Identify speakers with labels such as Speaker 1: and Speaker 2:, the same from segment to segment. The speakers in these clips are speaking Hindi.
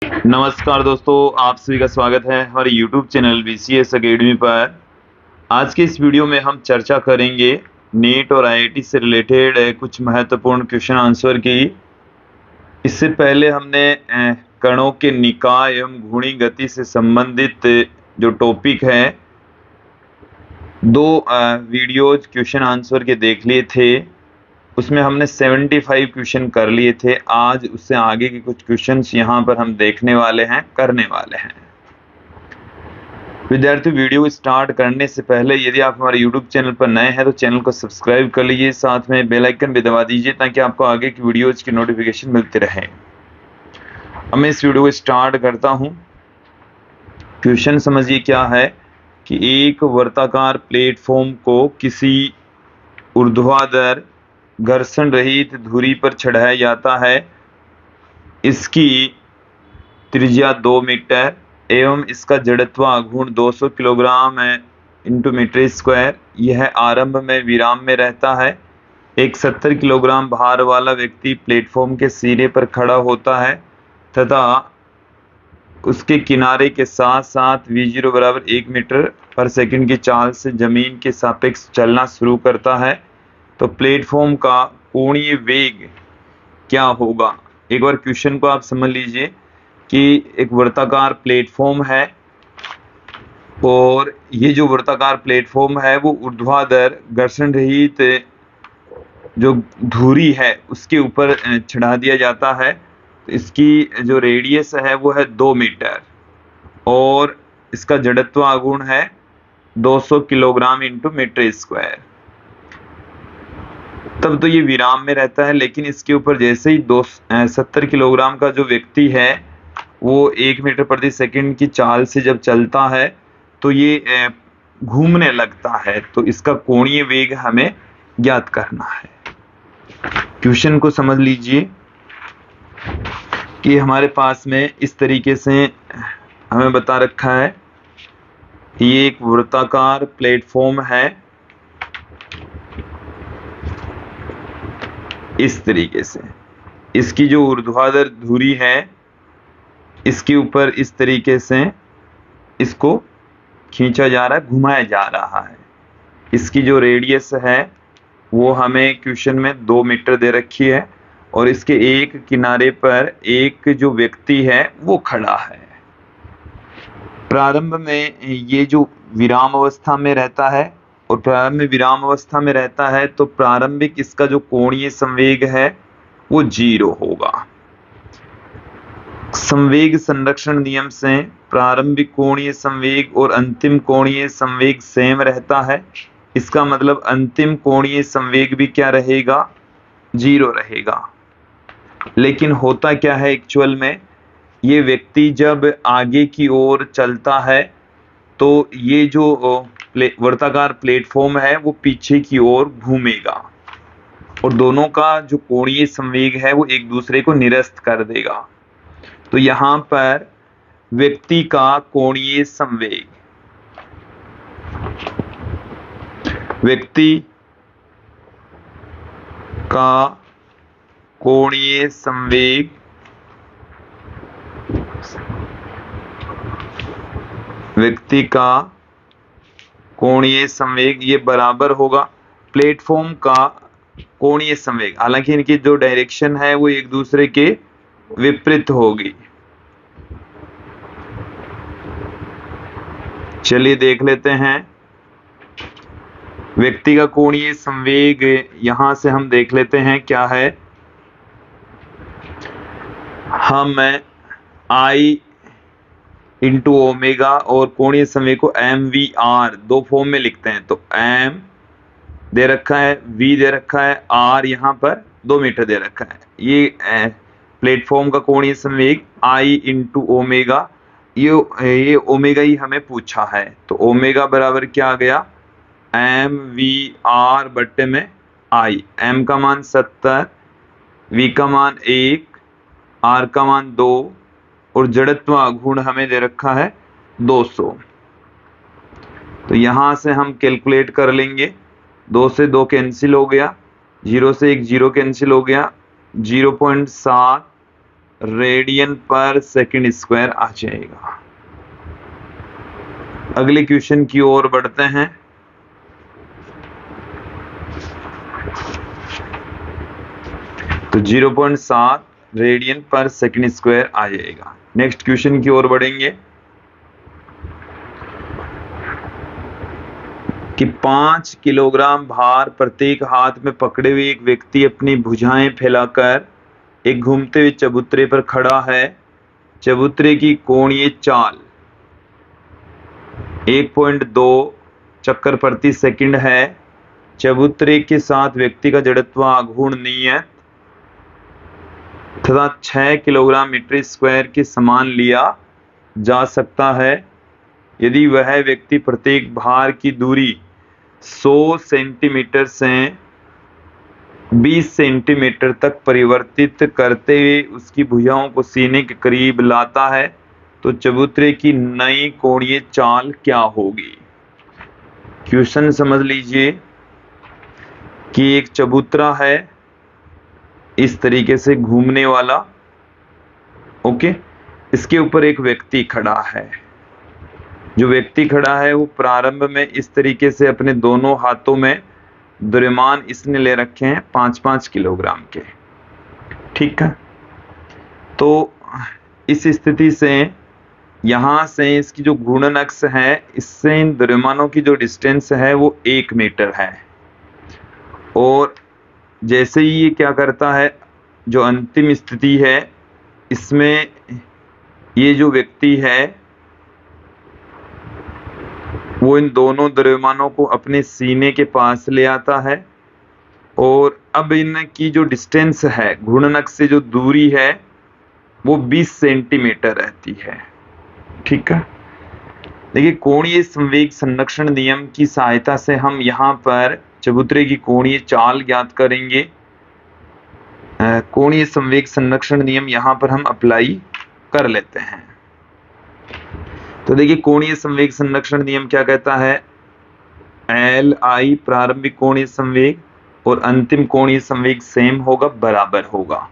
Speaker 1: नमस्कार दोस्तों, आप सभी का स्वागत है हमारे YouTube चैनल BCS एकेडमी पर। आज के इस वीडियो में हम चर्चा करेंगे नीट और IIT से रिलेटेड कुछ महत्वपूर्ण क्वेश्चन आंसर की। इससे पहले हमने कणों के निकाय एवं घूर्णी गति से संबंधित जो टॉपिक है दो वीडियोज क्वेश्चन आंसर के देख लिए थे। उसमें हमने 75 क्वेश्चन कर लिए थे। आज उससे आगे के कुछ क्वेश्चंस यहाँ पर हम देखने वाले हैं, करने वाले हैं। विद्यार्थी, वीडियो स्टार्ट करने से पहले यदि आप हमारे YouTube चैनल पर नए हैं तो चैनल को सब्सक्राइब कर लीजिए, साथ में बेल आइकन भी दबा दीजिए ताकि आपको आगे की वीडियोज की नोटिफिकेशन मिलती रहे। अब मैं इस वीडियो को स्टार्ट करता हूँ। क्वेश्चन समझिए क्या है कि एक वर्ताकार प्लेटफॉर्म को किसी ऊर्ध्वाधर घर्षण रहित धुरी पर चढ़ाया जाता है। इसकी त्रिज्या 2 मीटर एवं इसका जड़त्व आघूर्ण 200 किलोग्राम इंटू मीटर स्क्वायर। यह आरंभ में विराम में रहता है। एक 70 किलोग्राम भार वाला व्यक्ति प्लेटफॉर्म के सिरे पर खड़ा होता है तथा उसके किनारे के साथ साथ v0 बराबर 1 मीटर पर सेकंड की चाल से जमीन के सापेक्ष चलना शुरू करता है। तो प्लेटफॉर्म का कोणीय वेग क्या होगा? एक बार क्वेश्चन को आप समझ लीजिए कि एक वर्ताकार प्लेटफॉर्म है और ये जो वर्ताकार प्लेटफॉर्म है वो ऊर्ध्वाधर घर्षण रहित जो धुरी है उसके ऊपर चढ़ा दिया जाता है। तो इसकी जो रेडियस है वो है 2 मीटर और इसका जड़त्व आघूर्ण है 200 किलोग्राम इंटू मीटर स्क्वायर। तब तो ये विराम में रहता है, लेकिन इसके ऊपर जैसे ही 70 किलोग्राम का जो व्यक्ति है वो 1 मीटर प्रति सेकंड की चाल से जब चलता है तो ये घूमने लगता है। तो इसका कोणीय वेग हमें ज्ञात करना है। क्वेश्चन को समझ लीजिए कि हमारे पास में इस तरीके से हमें बता रखा है। ये एक वृत्ताकार प्लेटफॉर्म है इस तरीके से। इसकी जो ऊर्ध्वाधर धुरी है इसके ऊपर इस तरीके से इसको खींचा जा रहा है, घुमाया जा रहा है। इसकी जो रेडियस है वो हमें क्वेश्चन में 2 मीटर दे रखी है और इसके एक किनारे पर एक जो व्यक्ति है वो खड़ा है। प्रारंभ में ये जो विराम अवस्था में रहता है और प्रारंभ में विराम अवस्था में रहता है तो प्रारंभिक इसका जो कोणीय संवेग है वो 0 होगा। संवेग संरक्षण नियम से प्रारंभिक कोणीय संवेग और अंतिम कोणीय संवेग सेम रहता है। इसका मतलब अंतिम कोणीय संवेग भी क्या रहेगा? 0 रहेगा। लेकिन होता क्या है एक्चुअल में, ये व्यक्ति जब आगे की ओर चलता है तो ये जो वर्ताकार प्लेटफॉर्म है वो पीछे की ओर घूमेगा और दोनों का जो कोणीय संवेग है वो एक दूसरे को निरस्त कर देगा। तो यहाँ पर व्यक्ति का कोणीय संवेग, व्यक्ति का कोणीय संवेग व्यक्ति का कोणीय संवेग ये बराबर होगा प्लेटफॉर्म का कोणीय संवेग। हालांकि इनकी जो डायरेक्शन है वो एक दूसरे के विपरीत होगी। चलिए देख लेते हैं व्यक्ति का कोणीय संवेग। यहां से हम देख लेते हैं क्या है। हम I इंटू ओमेगा और कोणीय संवेग को mvr दो फॉर्म में लिखते हैं। तो m दे रखा है, v दे रखा है, r यहाँ पर 2 मीटर दे रखा है। ये प्लेटफॉर्म का कोणीय संवेग I इंटू ओमेगा, ये ओमेगा ही हमें पूछा है। तो ओमेगा बराबर क्या आ गया? mvr बट्टे में I। m का मान 70, v का मान 1, r का मान 2 और जड़त्व आघूर्ण हमें दे रखा है 200। तो यहां से हम कैलकुलेट कर लेंगे। 2 से 2 कैंसिल हो गया, 0 से 1 0 कैंसिल हो गया, 0.7 रेडियन पर सेकंड स्क्वायर आ जाएगा। अगले क्वेश्चन की ओर बढ़ते हैं। तो 0.7 रेडियन पर सेकंड स्क्वायर आ जाएगा। नेक्स्ट क्वेश्चन की ओर बढ़ेंगे कि 5 किलोग्राम भार प्रत्येक हाथ में पकड़े हुए एक व्यक्ति अपनी भुजाएं फैलाकर एक घूमते हुए चबूतरे पर खड़ा है। चबूतरे की कोणीय चाल 1.2 चक्कर प्रति सेकंड है। चबूतरे के साथ व्यक्ति का जड़त्व आघूर्ण नियत तथा 6 किलोग्राम मीटर स्क्वायर के समान लिया जा सकता है यदि वह व्यक्ति प्रत्येक भार की दूरी 100 सेंटीमीटर से 20 सेंटीमीटर तक परिवर्तित करते हुए उसकी भुजाओं को सीने के करीब लाता है तो चबूतरे की नई कोणीय चाल क्या होगी। क्वेश्चन समझ लीजिए कि एक चबूतरा है इस तरीके से घूमने वाला, ओके। इसके ऊपर एक व्यक्ति खड़ा है। जो व्यक्ति खड़ा है वो प्रारंभ में इस तरीके से अपने दोनों हाथों में द्रव्यमान इसने ले रखे हैं 5-5 किलोग्राम के, ठीक है। तो इस स्थिति से यहां से इसकी जो घूर्णन अक्ष है इससे इन द्रव्यमानों की जो डिस्टेंस है वो 1 मीटर है। और जैसे ही ये क्या करता है, जो अंतिम स्थिति है इसमें ये जो व्यक्ति है वो इन दोनों द्रव्यमानों को अपने सीने के पास ले आता है और अब इनकी जो डिस्टेंस है, घूर्णन अक्ष से जो दूरी है वो 20 सेंटीमीटर रहती है, ठीक है। देखिए कोणीय संवेग संरक्षण नियम की सहायता से हम यहाँ पर चबूतरे की कोणीय चाल ज्ञात करेंगे। कोणीय संवेग संरक्षण नियम यहाँ पर हम अप्लाई कर लेते हैं। तो देखिए कोणीय संवेग संरक्षण नियम क्या कहता है, एल आई प्रारंभिक कोणीय संवेग और अंतिम कोणीय संवेग सेम होगा, बराबर होगा।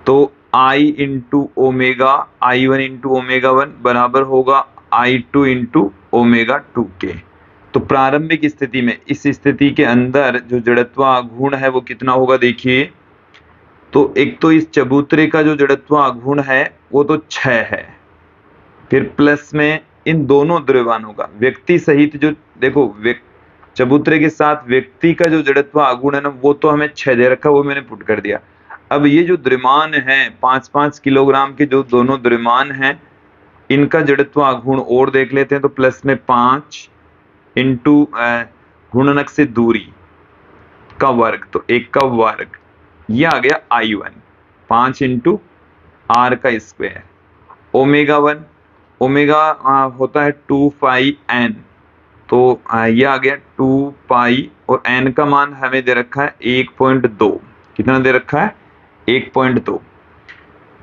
Speaker 1: तो I into omega I1 into omega 1 बराबर होगा I2 इंटू ओमेगा 2 के। तो प्रारंभिक स्थिति में इस स्थिति के अंदर जो जड़त्व आघूर्ण है वो कितना होगा, देखिए। तो एक तो इस चबूतरे का जो जड़त्व आघूर्ण है वो तो 6 है, फिर प्लस में इन दोनों द्रव्यमानों का व्यक्ति सहित जो, देखो चबूतरे के साथ व्यक्ति का जो जड़त्व आघूर्ण है ना वो तो हमें 6 दे रखा, वो मैंने पुट कर दिया। अब ये जो द्रव्यमान है 5-5 किलोग्राम के जो दोनों द्रव्यमान हैं इनका जड़त्व आघूर्ण और देख लेते हैं। तो प्लस में 5 इंटू घूर्णन अक्ष से दूरी का वर्ग, तो 1 का वर्ग, ये आ गया I1, 5 इंटू R का स्क्वायर, ओमेगा 1, ओमेगा होता है 2 पाई n, तो ये आ गया 2 पाई और n का मान हमें दे रखा है 1.2। कितना दे रखा है, 1.2।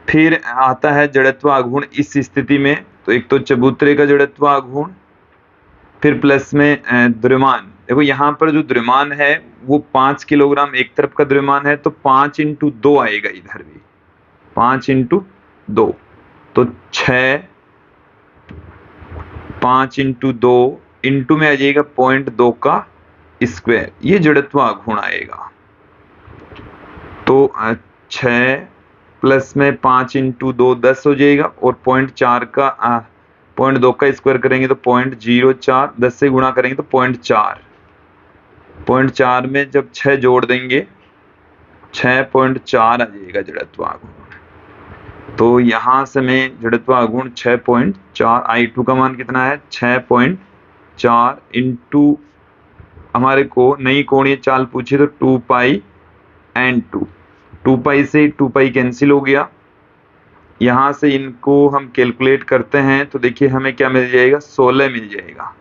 Speaker 1: फिर आता है जड़त्व आघूर्ण इस स्थिति में, तो एक तो चबूतरे का जड़त्व आघूर्ण, फिर प्लस में द्रव्यमान। देखो यहाँ पर जो द्रव्यमान है वो 5 किलोग्राम एक तरफ का द्रव्यमान है, तो 5 इंटू 2 आएगा इधर भी, 5 इंटू 2, तो 6, 5 इंटू 2 इंटू में आ जाएगा 0.2 का स्क्वायर, ये जड़त्व आघूर्ण आएगा। तो 6 प्लस में 5 इंटू 2 10 हो जाएगा और 0.4 का 0.2 का स्क्वायर करेंगे तो 0.04, 10 से गुणा करेंगे तो 0.4, 0.4 में जब 6 जोड़ देंगे 6.4 आ जाएगा जड़त्व आघूर्ण। तो यहाँ से मैं जड़त्व आघूर्ण 6.4, I2 का मान कितना है 6.4 इंटू हमारे को नई कोणीय चाल पूछी तो 2 पाई n2, 2 पाई से 2 पाई कैंसिल हो गया। यहाँ से इनको हम कैलकुलेट करते हैं तो देखिए हमें क्या मिल जाएगा, 16 मिल जाएगा।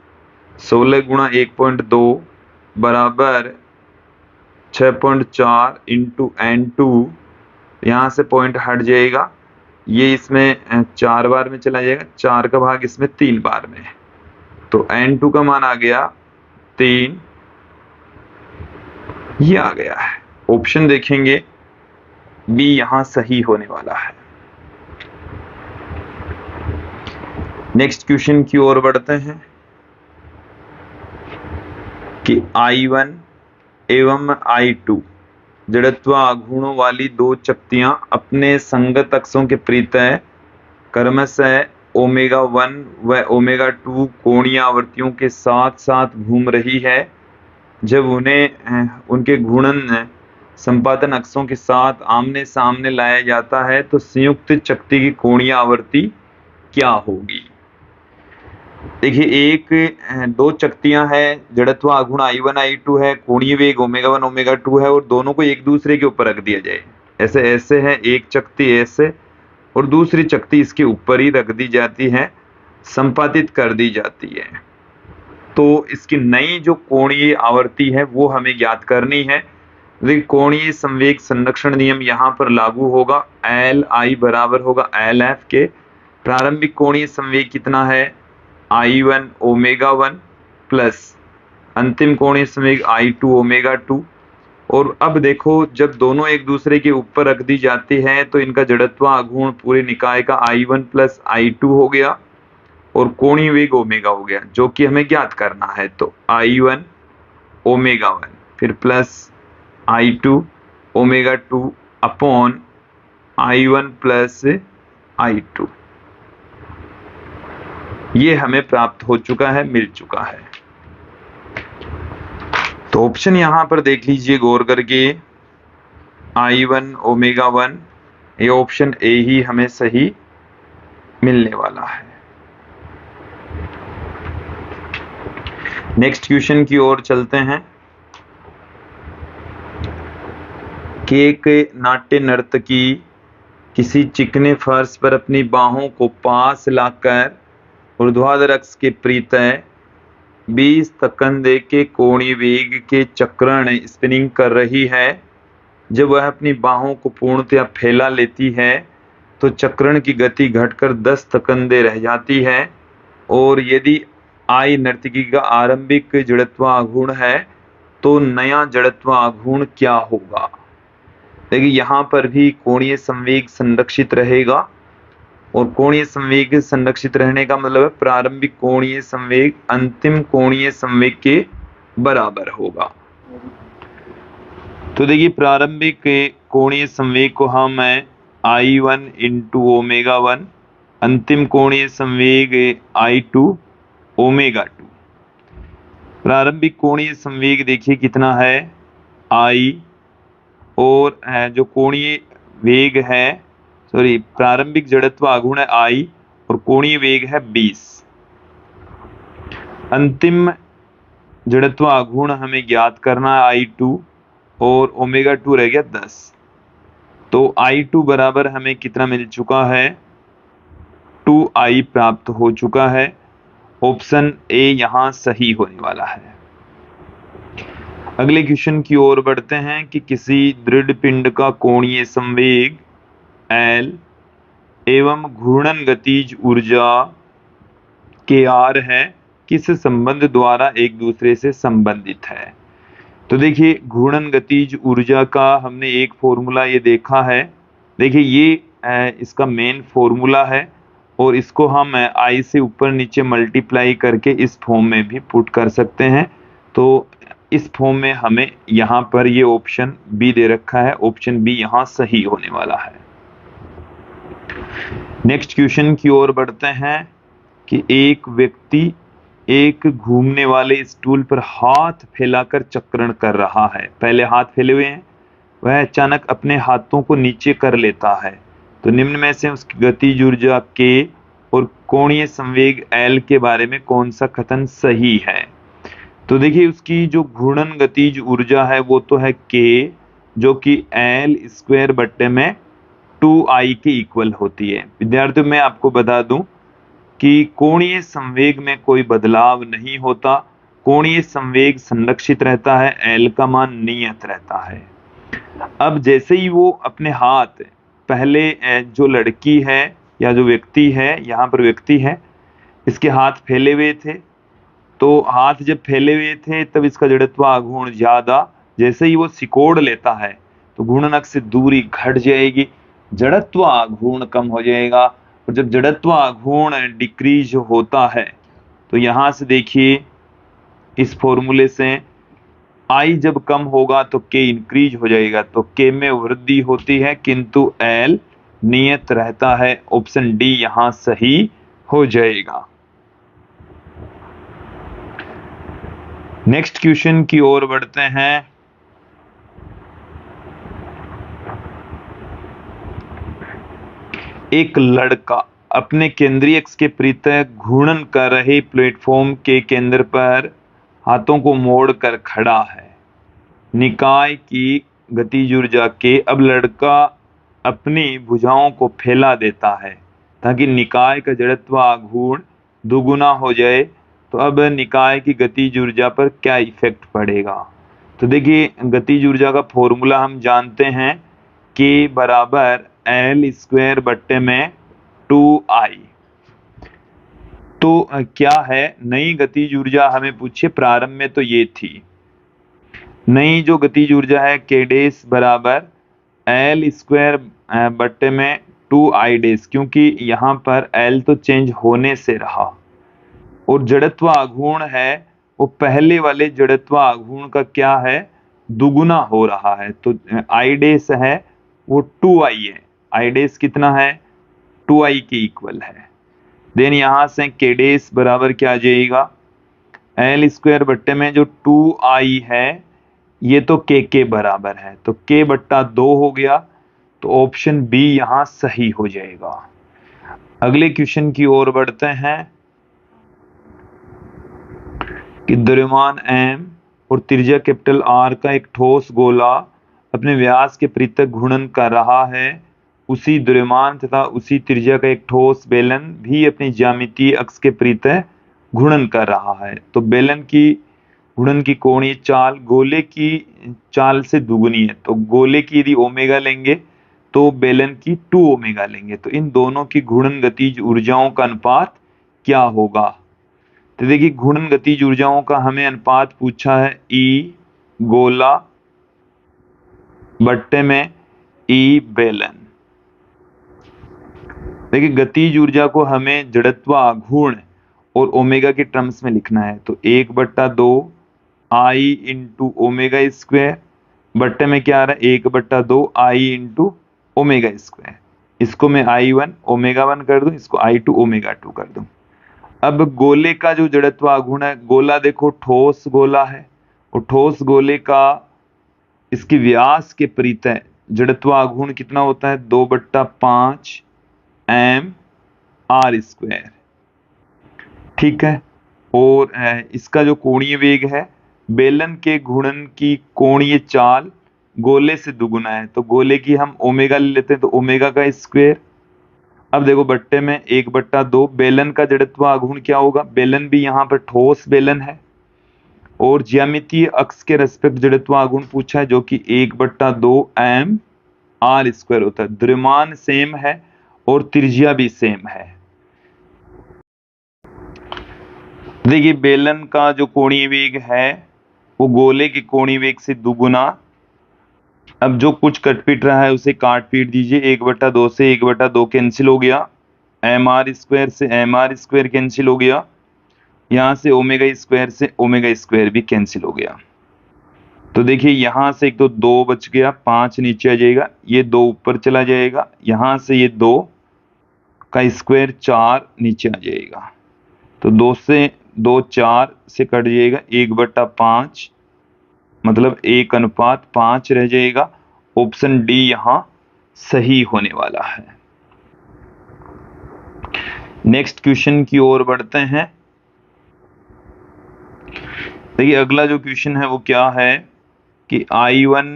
Speaker 1: 16 गुणा 1.2 बराबर 6.4 इंटू n2, यहाँ से पॉइंट हट जाएगा, ये इसमें 4 बार में चला जाएगा, 4 का भाग इसमें 3 बार में, तो n2 का मान आ गया 3, ये आ गया है। ऑप्शन देखेंगे बी यहाँ सही होने वाला है। नेक्स्ट क्वेश्चन की ओर बढ़ते हैं कि I1 एवं I2 जड़त्व आघूर्णों वाली दो चक्तियां अपने संगत अक्षों के परितः क्रमशः ω1 व ω2 कोणीय आवर्तियों के साथ साथ घूम रही है। जब उन्हें उनके घूर्णन संपातन अक्षों के साथ आमने सामने लाया जाता है तो संयुक्त चक्ति की कोणीय आवर्ती क्या होगी। देखिए दो चक्तियां हैं, जड़त्व आघूर्ण I1 I2 है, कोणीय वेग ω1 ω2 है और दोनों को एक दूसरे के ऊपर रख दिया जाए। ऐसे है, एक चक्ति ऐसे और दूसरी चक्ति इसके ऊपर ही रख दी जाती है, संपातित कर दी जाती है। तो इसकी नई जो कोणीय आवर्ती है वो हमें ज्ञात करनी है। देखिए कोणीय संवेग संरक्षण नियम यहाँ पर लागू होगा। LI बराबर होगा LF के। प्रारंभिक कोणीय संवेग कितना है I1 ω1 प्लस अंतिम कोणीय संवेग I2 ω2। और अब देखो जब दोनों एक दूसरे के ऊपर रख दी जाती है तो इनका जड़त्व आघूर्ण पूरे निकाय का I1 प्लस I2 हो गया और कोणीय वेग ओमेगा हो गया, जो कि हमें ज्ञात करना है। तो I1 ω1 फिर plus I2 ω2 upon I1 plus I2, ये हमें प्राप्त हो चुका है, मिल चुका है। तो ऑप्शन यहां पर देख लीजिए गौर करके, I1 ω1, ये ऑप्शन ए ही हमें सही मिलने वाला है। नेक्स्ट क्वेश्चन की ओर चलते हैं कि एक नाट्य नर्तकी किसी चिकने फर्श पर अपनी बाहों को पास लाकर ऊर्ध्वाधर अक्ष के परितः 20 तकंदे के कोणीय वेग के चक्रण स्पिनिंग कर रही है। जब वह अपनी बाहों को पूर्णतया फैला लेती है तो चक्रण की गति घटकर 10 तकंदे रह जाती है। और यदि I नर्तकी का आरंभिक जड़त्व आघूर्ण है तो नया जड़त्व आघूर्ण क्या होगा। देखिए यहाँ पर भी कोणीय संवेग संरक्षित रहेगा और कोणीय संवेग संरक्षित रहने का मतलब है प्रारंभिक कोणीय संवेग अंतिम कोणीय संवेग के बराबर होगा। तो देखिए प्रारंभिक कोणीय संवेग को हम I1 इंटू ω1, अंतिम कोणीय संवेग I2 ω2। प्रारंभिक कोणीय संवेग देखिए कितना है I, और जो कोणीय वेग है प्रारंभिक जड़त्व आघूर्ण है I और कोणीय वेग है 20। अंतिम जड़त्व आघूर्ण हमें ज्ञात करना है I2 और ω2 रह गया 10। तो I2 बराबर हमें कितना मिल चुका है 2I प्राप्त हो चुका है। ऑप्शन ए यहां सही होने वाला है। अगले क्वेश्चन की ओर बढ़ते हैं कि किसी दृढ़ पिंड का कोणीय संवेग L एवं घूर्णन गतिज ऊर्जा KR है, किस संबंध द्वारा एक दूसरे से संबंधित है। तो देखिए घूर्णन गतिज ऊर्जा का हमने एक फॉर्मूला ये देखा है। देखिए ये इसका मेन फॉर्मूला है और इसको हम I से ऊपर नीचे मल्टीप्लाई करके इस फॉर्म में भी पुट कर सकते हैं। तो इस फॉर्म में हमें यहाँ पर ये ऑप्शन बी दे रखा है, ऑप्शन बी यहाँ सही होने वाला है। नेक्स्ट क्वेश्चन की ओर बढ़ते हैं कि एक व्यक्ति एक घूमने वाले स्टूल पर हाथ फैलाकर चक्रण कर रहा है। पहले हाथ फैले हुए हैं, वह अचानक अपने हाथों को नीचे कर लेता है। तो निम्न में से उसकी गतिज ऊर्जा K और कोणीय संवेग L के बारे में कौन सा कथन सही है। तो देखिए उसकी जो घूर्णन गतिज ऊर्जा है वो तो है K, जो कि L स्क्वायर बट्टे में 2I के इक्वल होती है। विद्यार्थियों मैं आपको बता दूं कि कोणीय संवेग में कोई बदलाव नहीं होता, कोणीय संवेग संरक्षित रहता है, L का मान नियत रहता है। अब जैसे ही वो अपने हाथ, पहले जो लड़की है या जो व्यक्ति है, यहाँ पर व्यक्ति है, इसके हाथ फैले हुए थे, तो हाथ जब फैले हुए थे तब इसका जड़त्व आघूर्ण ज्यादा, जैसे ही वो सिकोड़ लेता है तो घूर्णन अक्ष से दूरी घट जाएगी, जड़त्व आघूर्ण कम हो जाएगा और जब जड़त्व आघूर्ण डिक्रीज होता है तो यहां से देखिए इस फॉर्मूले से I जब कम होगा तो K इंक्रीज हो जाएगा, तो K में वृद्धि होती है किंतु L नियत रहता है। ऑप्शन डी यहां सही हो जाएगा। नेक्स्ट क्वेश्चन की ओर बढ़ते हैं। एक लड़का अपने केंद्रीय अक्ष के प्रति घूर्णन कर रहे प्लेटफॉर्म के केंद्र पर हाथों को मोड़कर खड़ा है। निकाय की गतिज ऊर्जा के अब लड़का अपनी भुजाओं को फैला देता है ताकि निकाय का जड़त्व आघूर्ण दुगुना हो जाए। तो अब निकाय की गतिज ऊर्जा पर क्या इफेक्ट पड़ेगा? तो देखिए गतिज ऊर्जा का फॉर्मूला हम जानते हैं, K बराबर L स्क्वायर बट्टे में 2I। तो क्या है नई गतिज ऊर्जा हमें पूछे, प्रारंभ में तो ये थी। नई जो गतिज ऊर्जा है K डैश बराबर L स्क्वायर बट्टे में 2I डैश, क्योंकि यहाँ पर L तो चेंज होने से रहा और जड़त्व आघूर्ण है वो पहले वाले जड़त्व आघूर्ण का क्या है, दुगुना हो रहा है। तो I डैश है वो 2I है, I डैश कितना है 2I के इक्वल है। देन यहां से K डैश बराबर क्या आ जाएगा, L स्क्वायर बट्टे में जो 2I है ये तो K के बराबर है, तो K बट्टा 2 हो गया। तो ऑप्शन बी यहां सही हो जाएगा। अगले क्वेश्चन की ओर बढ़ते हैं कि द्रव्यमान M और त्रिज्या कैपिटल R का एक ठोस गोला अपने व्यास के प्रति घूर्णन कर रहा है। उसी द्रव्यमान तथा उसी त्रिज्या का एक ठोस बेलन भी अपनी ज्यामितीय अक्ष के प्रति घूर्णन कर रहा है। तो बेलन की घूर्णन की कोणीय चाल गोले की चाल से दुगुनी है। तो गोले की यदि ओमेगा लेंगे तो बेलन की 2 ओमेगा लेंगे। तो इन दोनों की घूर्णन गतिज ऊर्जाओं का अनुपात क्या होगा? तो देखिए घूर्णन गतिज ऊर्जाओं का हमें अनुपात पूछा है, E गोला बट्टे में E बेलन। देखिए गतिज ऊर्जा को हमें जड़त्व आघूर्ण और ओमेगा के टर्म्स में लिखना है। तो 1/2 I इंटू ओमेगा स्क्वायर बट्टे में क्या आ रहा है 1/2 I इंटू ओमेगा स्क्वायर। इसको मैं I1 ओमेगा 1 कर दूं, इसको I2 ओमेगा 2 कर दूं। अब गोले का जो जड़त्व आघूर्ण है, गोला देखो ठोस गोला है और ठोस गोले का इसके व्यास के प्रति जड़त्व आघूर्ण कितना होता है 2/5 mr स्क्वायर। ठीक है, और इसका जो कोणीय वेग है, बेलन के घूर्णन की कोणीय चाल गोले से दुगुना है। तो गोले की हम ओमेगा ले लेते हैं, तो ओमेगा का स्क्वायर। अब देखो बट्टे में 1/2 बेलन का जड़त्व आघूर्ण क्या होगा, बेलन भी यहाँ पर ठोस बेलन है और ज्यामितीय अक्ष के रेस्पेक्ट जड़त्व आघूर्ण पूछा है जो कि 1/2 mr स्क्वायर होता है। द्रव्यमान सेम है और त्रिज्या भी सेम है। देखिए बेलन का जो कोणीय वेग है वो गोले के कोणीय वेग से दुगुना। अब जो कुछ कट पीट रहा है उसे काट पीट दीजिए। 1/2 से 1/2 कैंसिल हो गया, mr स्क्वायर से mr स्क्वायर कैंसिल हो गया, यहां से ओमेगा स्क्वायर से ओमेगा स्क्वायर भी कैंसिल हो गया। तो देखिए यहां से एक तो 2 बच गया, 5 नीचे आ जाएगा, ये 2 ऊपर चला जाएगा, यहां से ये 2 का स्क्वायर 4 नीचे आ जाएगा। तो 2 से 2 4 से कट जाएगा, 1/5 मतलब 1:5 रह जाएगा। ऑप्शन डी यहां सही होने वाला है। नेक्स्ट क्वेश्चन की ओर बढ़ते हैं। देखिए अगला जो क्वेश्चन है वो क्या है कि I1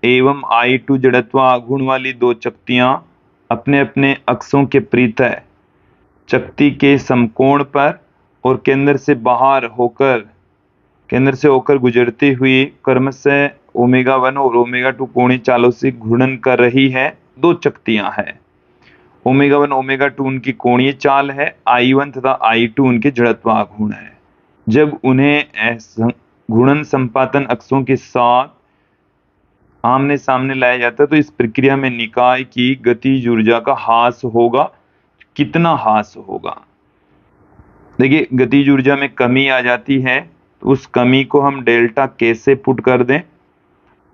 Speaker 1: एवं I2 जड़त्व आघूर्ण वाली दो चकतियां अपने अपने अक्षों के प्रति चकती के समकोण पर और केंद्र से होकर गुजरती हुई क्रमशः ω1 और ω2 कोणीय चालों से घूर्णन कर रही है। दो चकतियां हैं, ω1 ω2 उनकी कोणीय चाल है, I1 तथा I2 उनके जड़त्व आघूर्ण है। जब उन्हें घूर्णन संपातन अक्षों के साथ आमने सामने लाया जाता है तो इस प्रक्रिया में निकाय की गतिज ऊर्जा का ह्रास होगा। कितना ह्रास होगा। देखिए गतिज ऊर्जा में कमी आ जाती है तो उस कमी को हम डेल्टा के से पुट कर दें।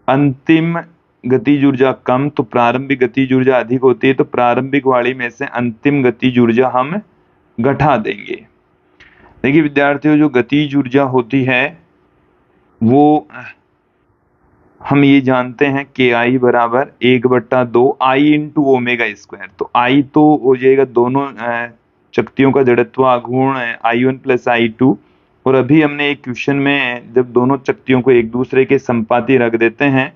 Speaker 1: अंतिम गतिज ऊर्जा कम तो प्रारंभिक गतिज ऊर्जा अधिक होती है, तो प्रारंभिक वाली में से अंतिम गतिज ऊर्जा हम घटा देंगे। देखिए विद्यार्थियों, जो गतिज ऊर्जा होती है वो हम ये जानते हैं के आई बराबर 1/2 आई इंटू ओमेगा स्क्वायर। तो आई तो हो जाएगा दोनों शक्तियों का जड़त्व आघूर्ण I1 प्लस I2, और अभी हमने एक क्वेश्चन में जब दोनों शक्तियों को एक दूसरे के संपाती रख देते हैं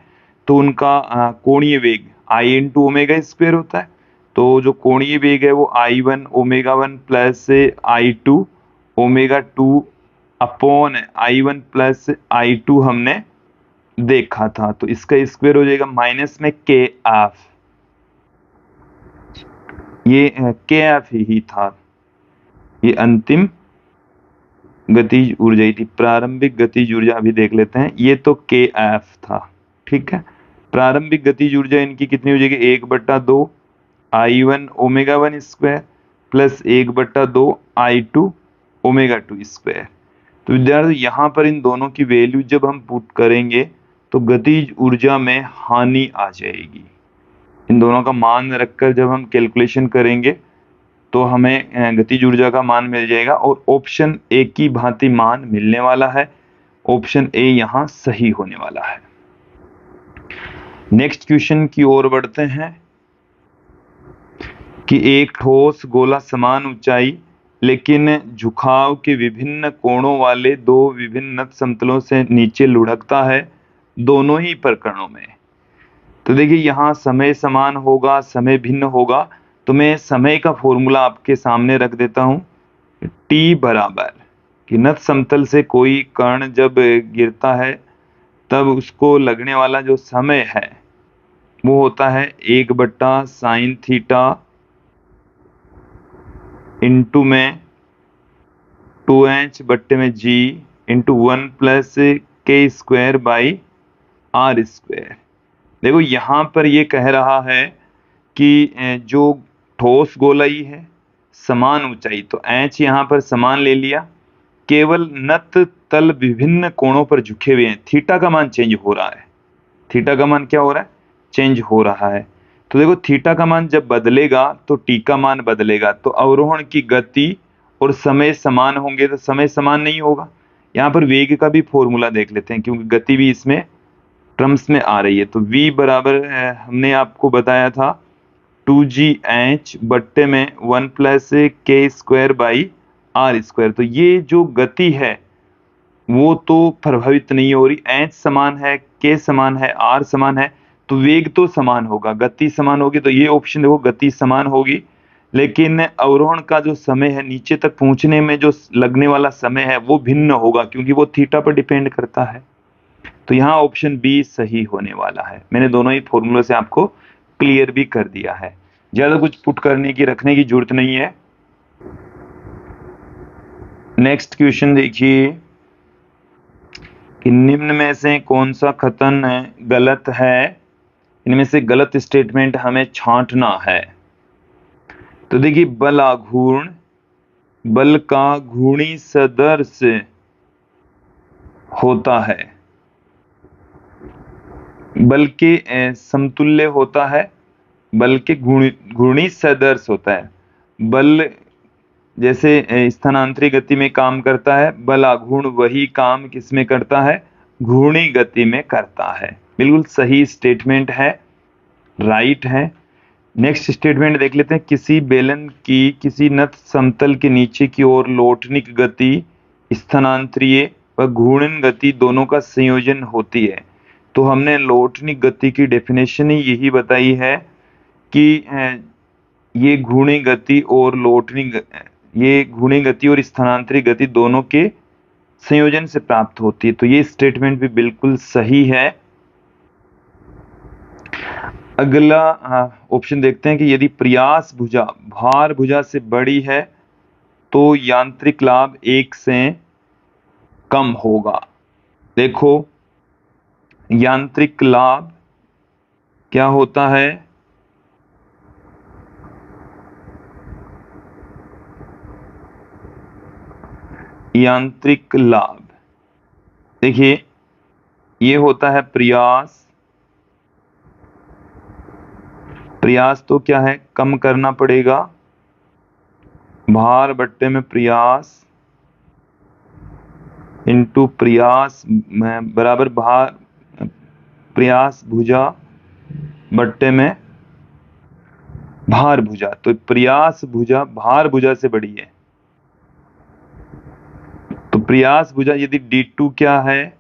Speaker 1: तो उनका कोणीय वेग आई इंटू ओमेगा स्क्वायर होता है। तो जो कोणीय वेग है वो I1 omega 1 plus I2 omega 2 upon I1 plus I2 हमने देखा था। तो इसका स्क्वायर हो जाएगा माइनस में के एफ, ये के एफ ही था, ये अंतिम गतिज ऊर्जा ही थी। प्रारंभिक गतिज ऊर्जा अभी देख लेते हैं, ये तो के एफ था, ठीक है। प्रारंभिक गतिज ऊर्जा इनकी कितनी हो जाएगी 1/2 I1 omega 1 square plus 1/2 I2 omega 2 square. तो विद्यार्थी यहाँ पर इन दोनों की वैल्यू जब हम पुट करेंगे तो गतिज ऊर्जा में हानि आ जाएगी। इन दोनों का मान रखकर जब हम कैलकुलेशन करेंगे तो हमें गतिज ऊर्जा का मान मिल जाएगा और ऑप्शन ए की भांति मान मिलने वाला है। ऑप्शन ए यहाँ सही होने वाला है। नेक्स्ट क्वेश्चन की ओर बढ़ते हैं कि एक ठोस गोला समान ऊंचाई लेकिन झुकाव के विभिन्न कोणों वाले दो विभिन्न नत समतलों से नीचे लुढ़कता है दोनों ही प्रकरणों में। तो देखिए यहाँ समय समान होगा, समय भिन्न होगा, तो मैं समय का फॉर्मूला आपके सामने रख देता हूँ। टी बराबर कि नत समतल से कोई कण जब गिरता है तब उसको लगने वाला जो समय है वो होता है 1/sin थीटा इंटू में 2h बट्टे में g into 1 plus K square by R square. देखो यहाँ पर ये कह रहा है कि जो ठोस गोलाई है समान ऊंचाई, तो h यहाँ पर समान ले लिया, केवल नत तल विभिन्न कोणों पर झुके हुए हैं। थीटा का मान चेंज हो रहा है, थीटा का मान क्या हो रहा है, चेंज हो रहा है। तो देखो थीटा का मान जब बदलेगा तो टी का मान बदलेगा, तो अवरोहण की गति और समय समान होंगे तो समय समान नहीं होगा। यहाँ पर वेग का भी फॉर्मूला देख लेते हैं क्योंकि गति भी इसमें टर्म्स में आ रही है। तो v बराबर हमने आपको बताया था 2gh बट्टे में 1 plus K square by R square. तो ये जो गति है वो तो प्रभावित नहीं हो रही, h समान है, k समान है, r समान है, तो वेग तो समान होगा, गति समान होगी। तो ये ऑप्शन देखो गति समान होगी, लेकिन अवरोहण का जो समय है नीचे तक पहुंचने में जो लगने वाला समय है वो भिन्न होगा क्योंकि वो थीटा पर डिपेंड करता है। तो यहाँ ऑप्शन बी सही होने वाला है। मैंने दोनों ही फॉर्मूले से आपको क्लियर भी कर दिया है, ज्यादा कुछ पुट करने की रखने की जरूरत नहीं है। नेक्स्ट क्वेश्चन देखिए कि निम्न में से कौन सा कथन गलत है, इनमें से गलत स्टेटमेंट हमें छांटना है। तो देखिए बल आघूर्ण बल का घूर्णी सदृश होता है, बल के समतुल्य होता है, बल के घूर्णी सदृश होता है। बल जैसे स्थानांतरित गति में काम करता है, बल आघूर्ण वही काम किसमें करता है, घूर्णी गति में करता है। बिल्कुल सही स्टेटमेंट है, राइट है। नेक्स्ट स्टेटमेंट देख लेते हैं, किसी बेलन की किसी नत समतल के नीचे की ओर लौटनिक गति स्थानांतरीय व घूर्णन गति दोनों का संयोजन होती है। तो हमने लौटनिक गति की डेफिनेशन ही यही बताई है कि ये घूर्णी गति और ये घूर्णी गति और स्थानांतरित गति दोनों के संयोजन से प्राप्त होती है। तो ये स्टेटमेंट भी बिल्कुल सही है। अगला ऑप्शन देखते हैं कि यदि प्रयास भुजा भार भुजा से बड़ी है तो यांत्रिक लाभ 1 से कम होगा। देखो यांत्रिक लाभ क्या होता है, यांत्रिक लाभ। देखिए ये होता है प्रयास। प्रयास तो क्या है, कम करना पड़ेगा, भार बट्टे में प्रयास इंटू प्रयास बराबर भार, प्रयास भुजा बट्टे में भार भुजा। तो प्रयास भुजा भार भुजा से बड़ी है, तो प्रयास भुजा यदि D2 क्या है,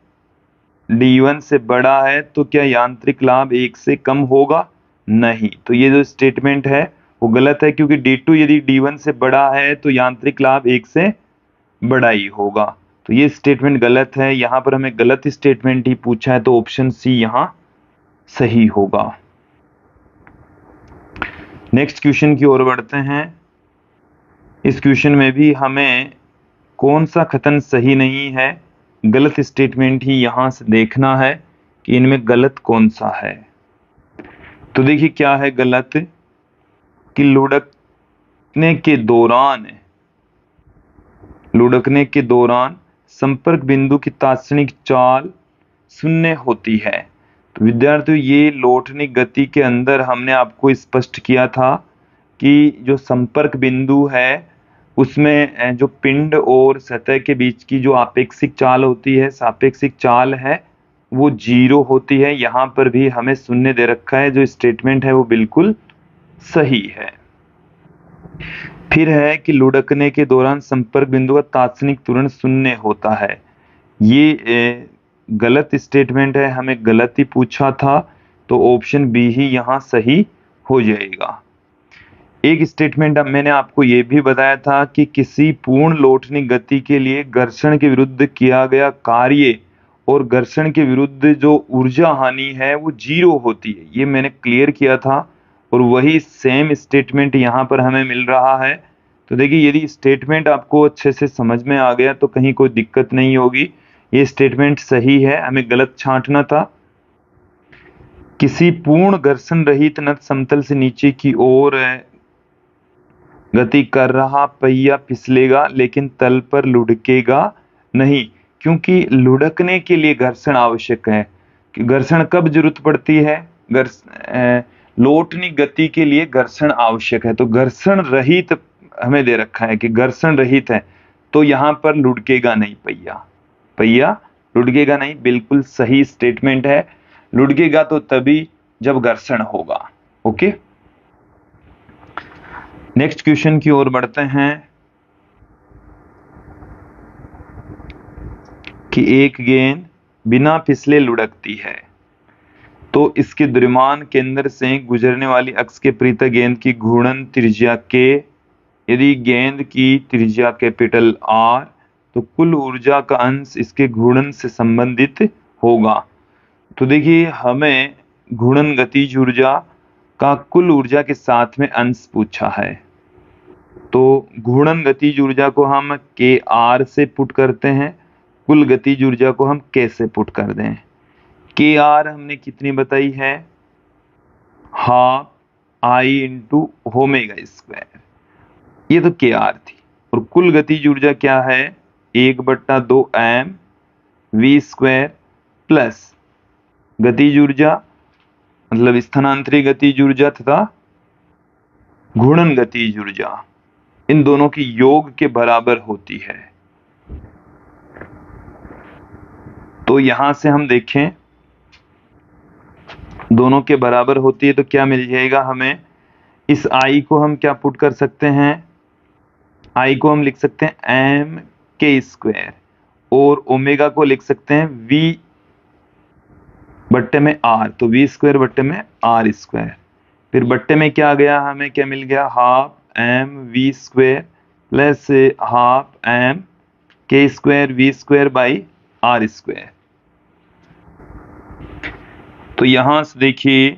Speaker 1: D1 से बड़ा है, तो क्या यांत्रिक लाभ 1 से कम होगा? नहीं। तो ये जो स्टेटमेंट है वो गलत है, क्योंकि D2 यदि D1 से बड़ा है तो यांत्रिक लाभ 1 से बड़ा ही होगा। तो ये स्टेटमेंट गलत है। यहाँ पर हमें गलत स्टेटमेंट ही पूछा है, तो ऑप्शन सी यहाँ सही होगा। नेक्स्ट क्वेश्चन की ओर बढ़ते हैं। इस क्वेश्चन में भी हमें कौन सा कथन सही नहीं है, गलत स्टेटमेंट ही यहां से देखना है कि इनमें गलत कौन सा है। तो देखिए क्या है गलत, कि लुढ़कने के दौरान संपर्क बिंदु की तात्क्षणिक चाल शून्य होती है। तो विद्यार्थियों ये लौटनी गति के अंदर हमने आपको स्पष्ट किया था कि जो संपर्क बिंदु है उसमें जो पिंड और सतह के बीच की जो आपेक्षिक चाल होती है, सापेक्षिक चाल है, वो 0 होती है। यहाँ पर भी हमें शून्य दे रखा है, जो स्टेटमेंट है वो बिल्कुल सही है। फिर है कि लुढ़कने के दौरान संपर्क बिंदु का तात्क्षणिक त्वरण शून्य होता है। ये गलत स्टेटमेंट है, हमें गलत ही पूछा था, तो ऑप्शन बी ही यहाँ सही हो जाएगा। एक स्टेटमेंट मैंने आपको ये भी बताया था कि किसी पूर्ण लौटनी गति के लिए घर्षण के विरुद्ध किया गया कार्य और घर्षण के विरुद्ध जो ऊर्जा हानि है वो 0 होती है, ये मैंने क्लियर किया था। और वही सेम स्टेटमेंट यहाँ पर हमें मिल रहा है। तो देखिए यदि स्टेटमेंट आपको अच्छे से समझ में आ गया तो कहीं कोई दिक्कत नहीं होगी, ये स्टेटमेंट सही है, हमें गलत छांटना था। किसी पूर्ण घर्षण रहित नत समतल से नीचे की ओर गति कर रहा पहिया फिसलेगा लेकिन तल पर लुढ़केगा नहीं, क्योंकि लुढ़कने के लिए घर्षण आवश्यक है। कि घर्षण कब जरूरत पड़ती है, लौटनी गति के लिए घर्षण आवश्यक है। तो घर्षण रहित हमें दे रखा है कि घर्षण रहित है, तो यहाँ पर लुढ़केगा नहीं पहिया लुढ़केगा नहीं, बिल्कुल सही स्टेटमेंट है। लुढ़केगा तो तभी जब घर्षण होगा। ओके, नेक्स्ट क्वेश्चन की ओर बढ़ते हैं कि एक गेंद बिना फिसले लुढ़कती है, तो इसके द्रव्यमान केंद्र से गुजरने वाली अक्ष के पृष्ठ गेंद की घूर्णन त्रिज्या के, यदि गेंद की त्रिज्या कैपिटल R, तो कुल ऊर्जा का अंश इसके घूर्णन से संबंधित होगा। तो देखिए हमें घूर्णन गतिज ऊर्जा का कुल ऊर्जा के साथ में अंश पूछा है, तो घूर्णन गतिज ऊर्जा को हम KR से पुट करते हैं, कुल गतिज ऊर्जा को हम K से पुट कर दें। KR हमने कितनी बताई है, half I into omega square, ये तो KR थी। और कुल गतिज ऊर्जा क्या है, 1/2 m v स्क्वायर प्लस गतिज ऊर्जा मतलब स्थानांतरित गतिज ऊर्जा तथा घूर्णन गतिज ऊर्जा, इन दोनों की योग के बराबर होती है। तो यहां से हम देखें दोनों के बराबर होती है तो क्या मिल जाएगा हमें, इस I को हम क्या पुट कर सकते हैं, I को हम लिख सकते हैं m k स्क्वायर और ओमेगा को लिख सकते हैं v बट्टे में r, तो v स्क्वायर बट्टे में r स्क्वायर। फिर बट्टे में क्या आ गया, हमें क्या मिल गया, half m v square plus half m k square v square by r square. तो यहां से देखिए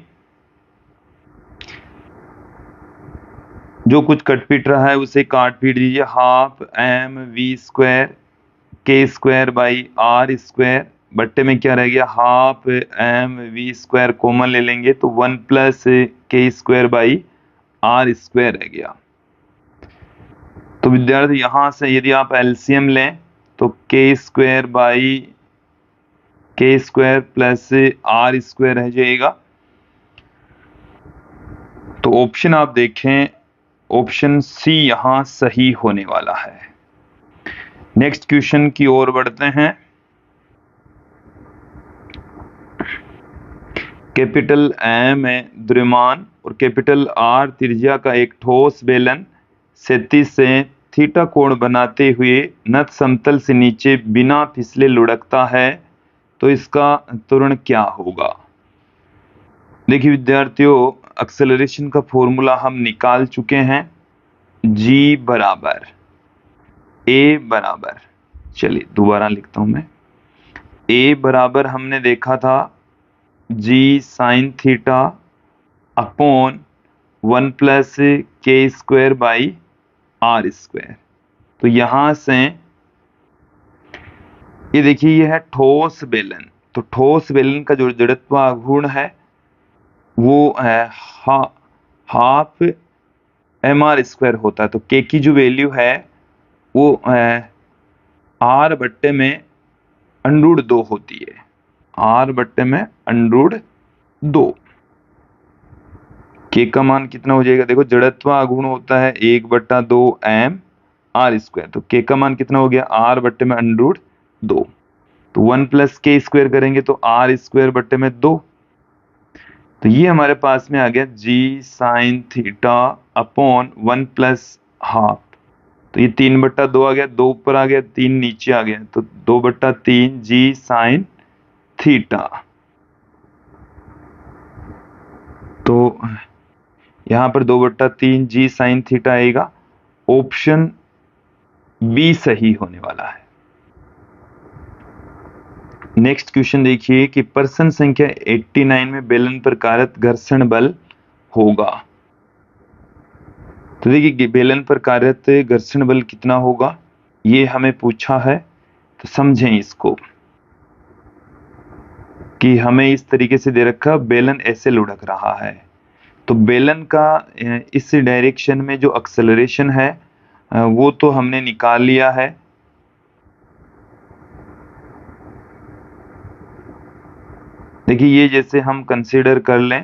Speaker 1: जो कुछ कट पीट रहा है उसे काट पीट दीजिए, half m v square k square by r square, बट्टे में क्या रह गया, half m v square common ले लेंगे तो 1 plus k square by r square रह गया। तो विद्यार्थी यहां से यदि आप एलसीएम लें तो के स्क्वायर बाई के स्क्वायर प्लस आर स्क्वायर रह जाएगा। तो ऑप्शन आप देखें, ऑप्शन सी यहां सही होने वाला है। नेक्स्ट क्वेश्चन की ओर बढ़ते हैं। कैपिटल एम है द्रव्यमान और कैपिटल आर त्रिज्या का एक ठोस बेलन 37 से थीटा कोण बनाते हुए नत समतल से नीचे बिना फिसले लुढ़कता है, तो इसका त्वरण क्या होगा। देखिए विद्यार्थियों, एक्सेलरेशन का फॉर्मूला हम निकाल चुके हैं। जी बराबर ए बराबर, चलिए दोबारा लिखता हूं मैं, ए बराबर हमने देखा था जी sine theta upon 1 plus K square by R square. तो यहां से ये देखिए, ये है ठोस बेलन। तो ठोस बेलन का जो जड़त्व आघूर्ण है वो है हाफ एम आर स्क्वायर होता है। तो के की जो वैल्यू है वो आर बट्टे में अंडरूट 2 होती है। आर बट्टे में अंडरूट 2। के का मान कितना हो जाएगा, देखो जड़त्व आघूर्ण होता है 1/2 एम आर स्क्वायर। तो के का मान कितना हो गया, आर बट्टे में अंडरूट 2। तो 1 प्लस के स्क्वायर करेंगे तो आर स्क्वायर बट्टे में 2। तो ये हमारे पास में आ गया g sine theta upon 1 plus half. तो ये 3/2 आ गया, 2 ऊपर आ गया, 3 नीचे आ गया, तो 2/3 जी साइन थीटा। तो यहां पर 2/3 जी साइन थीटा आएगा। ऑप्शन बी सही होने वाला है। नेक्स्ट क्वेश्चन देखिए कि प्रश्न संख्या 89 में बेलन पर कार्यरत घर्षण बल होगा। तो देखिए बेलन पर कार्यरत घर्षण बल कितना होगा, ये हमें पूछा है। तो समझें इसको कि हमें इस तरीके से दे रखा, बेलन ऐसे लुढ़क रहा है। तो बेलन का इस डायरेक्शन में जो एक्सेलरेशन है वो तो हमने निकाल लिया है। देखिए ये जैसे हम कंसीडर कर लें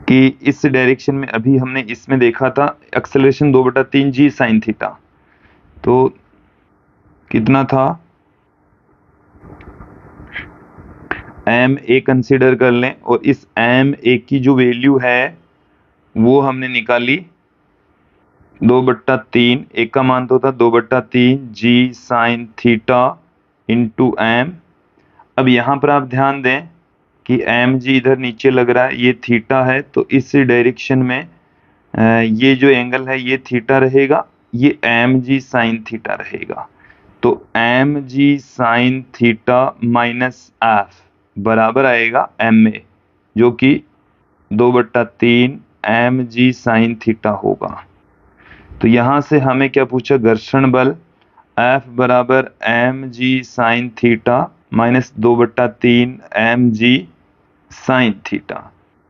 Speaker 1: कि इस डायरेक्शन में अभी हमने इसमें देखा था एक्सेलरेशन 2/3 जी साइन थीटा। तो कितना था, एम ए कंसीडर कर लें और इस एम ए की जो वैल्यू है वो हमने निकाली 2/3। एक का मान तो था 2/3 जी साइन थीटा इंटू एम। अब यहां पर आप ध्यान दें कि एम जी इधर नीचे लग रहा है, ये थीटा है, तो इस डायरेक्शन में ये जो एंगल है ये थीटा रहेगा, ये एम जी साइन थीटा रहेगा। तो M G sine theta minus F बराबर आएगा एम ए, जो कि 2/3 एम जी साइन थीटा होगा। तो यहां से हमें क्या पूछा, घर्षण बल एफ बराबर M G sine theta minus 2/3 M G sine theta.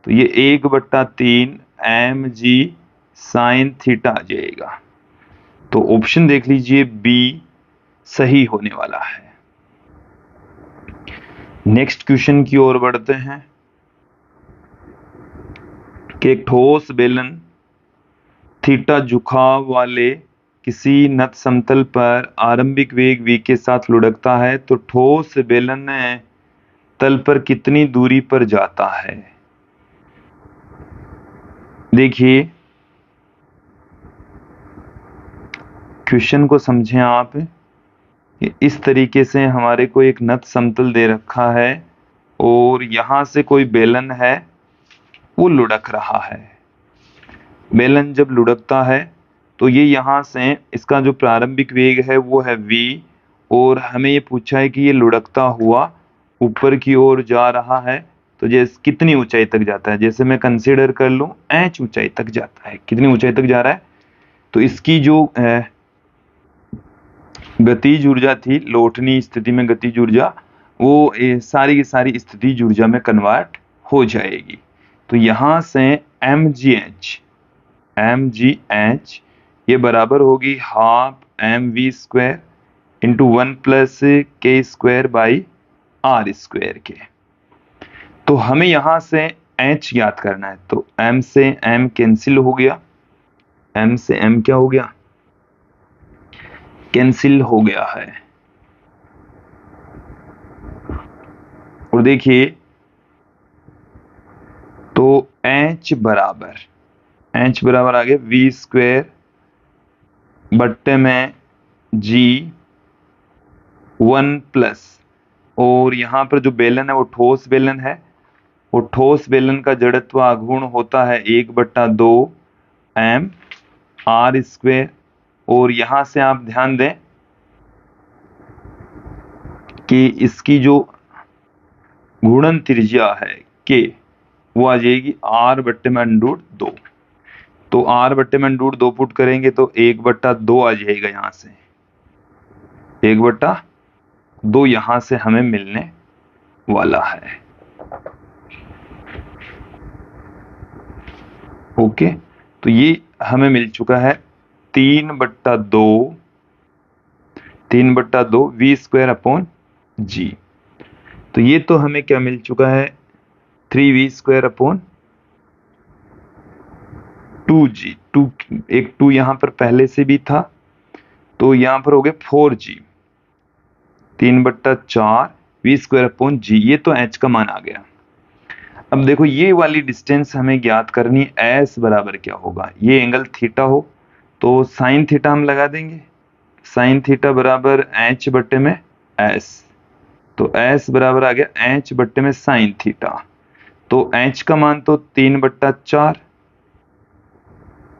Speaker 1: तो ये 1/3 एम जी साइन थीटा आ जाएगा। तो ऑप्शन देख लीजिए बी सही होने वाला है। नेक्स्ट क्वेश्चन की ओर बढ़ते हैं कि एक ठोस बेलन थीटा झुकाव वाले किसी नत समतल पर आरंभिक वेग v के साथ लुढ़कता है, तो ठोस बेलन तल पर कितनी दूरी पर जाता है। देखिए क्वेश्चन को समझें आप। इस तरीके से हमारे को एक नत समतल दे रखा है और यहां से कोई बेलन है वो लुढ़क रहा है। बेलन जब लुढ़कता है तो ये यहां से इसका जो प्रारंभिक वेग है वो है v, और हमें ये पूछा है कि ये लुढ़कता हुआ ऊपर की ओर जा रहा है, तो जैसे कितनी ऊंचाई तक जाता है। जैसे मैं कंसीडर कर लूं h ऊंचाई तक जाता है, कितनी ऊंचाई तक जा रहा है, तो इसकी जो गतिज ऊर्जा थी, लोटनी स्थिति में गतिज ऊर्जा, वो सारी की सारी स्थितिज ऊर्जा में कन्वर्ट हो जाएगी। तो यहां से mgh एम जी एच ये बराबर होगी half M V square into 1 plus K square by R square के। तो हमें यहां से एच ज्ञात करना है, तो एम से एम कैंसिल हो गया, एम से एम क्या हो गया, कैंसिल हो गया है। और देखिए तो एच बराबर आ गया वी स्क्वायर बट्टे में जी 1 प्लस, और यहां पर जो बेलन है वो ठोस बेलन है, वो ठोस बेलन का जड़त्व आघूर्ण होता है 1/2 एम आर स्क्वायर। और यहां से आप ध्यान दें कि इसकी जो घूर्णन त्रिज्या है के वो आ जाएगी आर बट्टे में √2। तो आर बट्टे में √2 पुट करेंगे तो 1/2 आ जाएगा, यहां से 1/2 यहां से हमें मिलने वाला है। ओके, तो ये हमें मिल चुका है 3/2 वी स्क्वायर अपॉन जी। तो ये तो हमें क्या मिल चुका है 3v स्क्वायर अपॉन 2g। एक 2 यहां पर पहले से भी था, तो यहां पर हो गए 4g, 3/4 वी स्क्वायर अपॉन जी। ये तो h का मान आ गया। अब देखो ये वाली डिस्टेंस हमें ज्ञात करनी है, एस बराबर क्या होगा, ये एंगल थीटा हो तो साइन थीटा हम लगा देंगे, साइन थीटा बराबर एच बट्टे में एस, तो एस बराबर आ गया एच बट्टे में साइन थीटा। तो एच का मान तो 3/4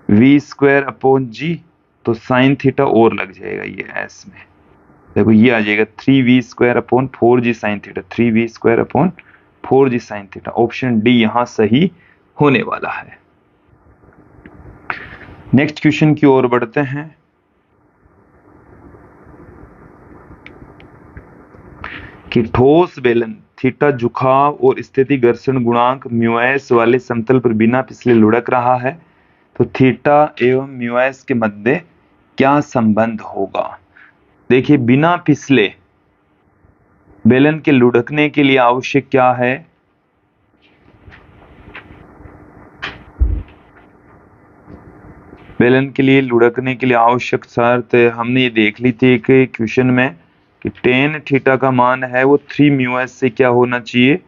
Speaker 1: वी स्क्वायर अपॉन जी, तो साइन थीटा और लग जाएगा ये एस में, देखो ये आ जाएगा 3v square upon 4g sine theta, 3v square upon 4g sine theta. Option D यहां सही होने वाला है। नेक्स्ट क्वेश्चन की ओर बढ़ते हैं। कि ठोस बेलन थीटा झुकाव और स्थिति घर्षण गुणांक म्यूएस वाले समतल पर बिना फिसले लुढ़क रहा है, तो थीटा एवं म्यूएस के मध्य क्या संबंध होगा। देखिए बिना फिसले बेलन के लुढ़कने के लिए आवश्यक क्या है, बेलन के लिए लुढ़कने के लिए आवश्यक शर्त हमने ये देख ली थी एक क्वेश्चन में कि टेन थीटा का मान है वो 3 म्यूएस से क्या होना चाहिए,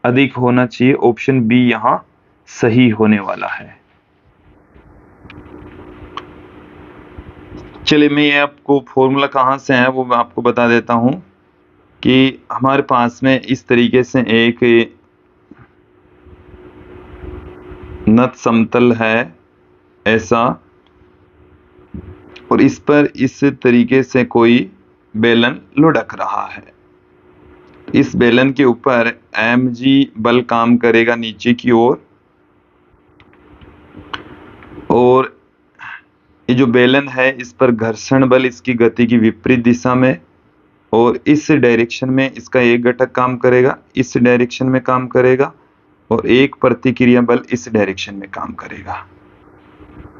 Speaker 1: अधिक होना चाहिए। ऑप्शन बी यहां सही होने वाला है। चलिए मैं ये आपको फॉर्मूला कहां से है वो मैं आपको बता देता हूं कि हमारे पास में इस तरीके से एक नत समतल है ऐसा, और इस पर इस तरीके से कोई बेलन लुढ़क रहा है। इस बेलन के ऊपर mg बल काम करेगा नीचे की ओर, और ये जो बेलन है इस पर घर्षण बल इसकी गति की विपरीत दिशा में, और इस डायरेक्शन में इसका एक घटक काम करेगा, इस डायरेक्शन में काम करेगा, और एक प्रतिक्रिया बल इस डायरेक्शन में काम करेगा।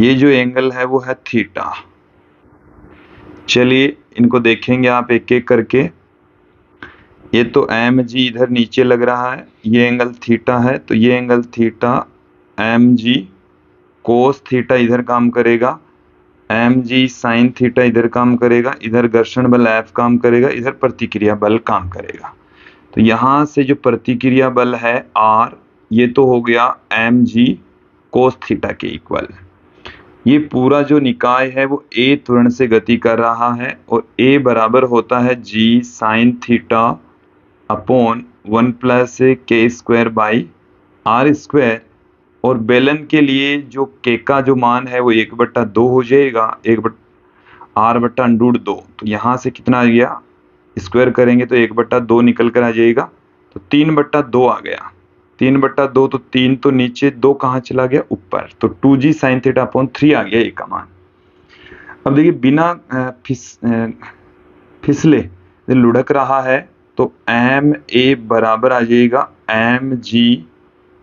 Speaker 1: ये जो एंगल है वो है थीटा। चलिए इनको देखेंगे आप एक एक करके। ये तो mg इधर नीचे लग रहा है, ये एंगल थीटा है, तो ये angle theta mg cos theta इधर काम करेगा, mg साइन थीटा इधर काम करेगा, इधर घर्षण बल F काम करेगा, इधर प्रतिक्रिया बल काम करेगा। तो यहां से जो प्रतिक्रिया बल है R, ये तो हो गया mg कोस थीटा के इक्वल। ये पूरा जो निकाय है वो A त्वरण से गति कर रहा है, और A बराबर होता है g sign theta upon 1 plus K square by R square. और बेलन के लिए जो के का जो मान है वो 1/2 हो जाएगा, r/√2। तो यहां से कितना आ गया, स्क्वायर करेंगे तो 1/2 निकल कर आ जाएगा, तो 3/2 आ गया। 3/2 तो 3 तो नीचे, 2 कहाँ चला गया ऊपर, तो 2g साइन थीटा अपॉन 3 आ गया ए का मान। अब देखिए बिना फिसले लुढ़क रहा है तो एम ए बराबर आ जाएगा mg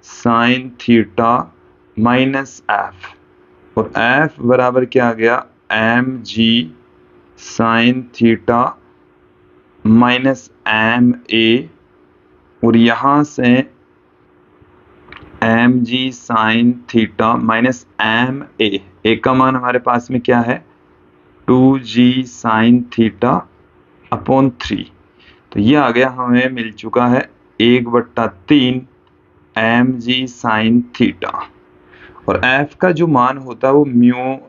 Speaker 1: sine theta minus F. और एफ बराबर क्या आ गया, M G sine theta minus M A, और यहां से M G sine theta minus M A का मान हमारे पास में क्या है, 2g साइन थीटा अपॉन 3। तो ये आ गया, हमें मिल चुका है 1/3 एम जी साइन थीटा। और एफ का जो मान होता है वो mu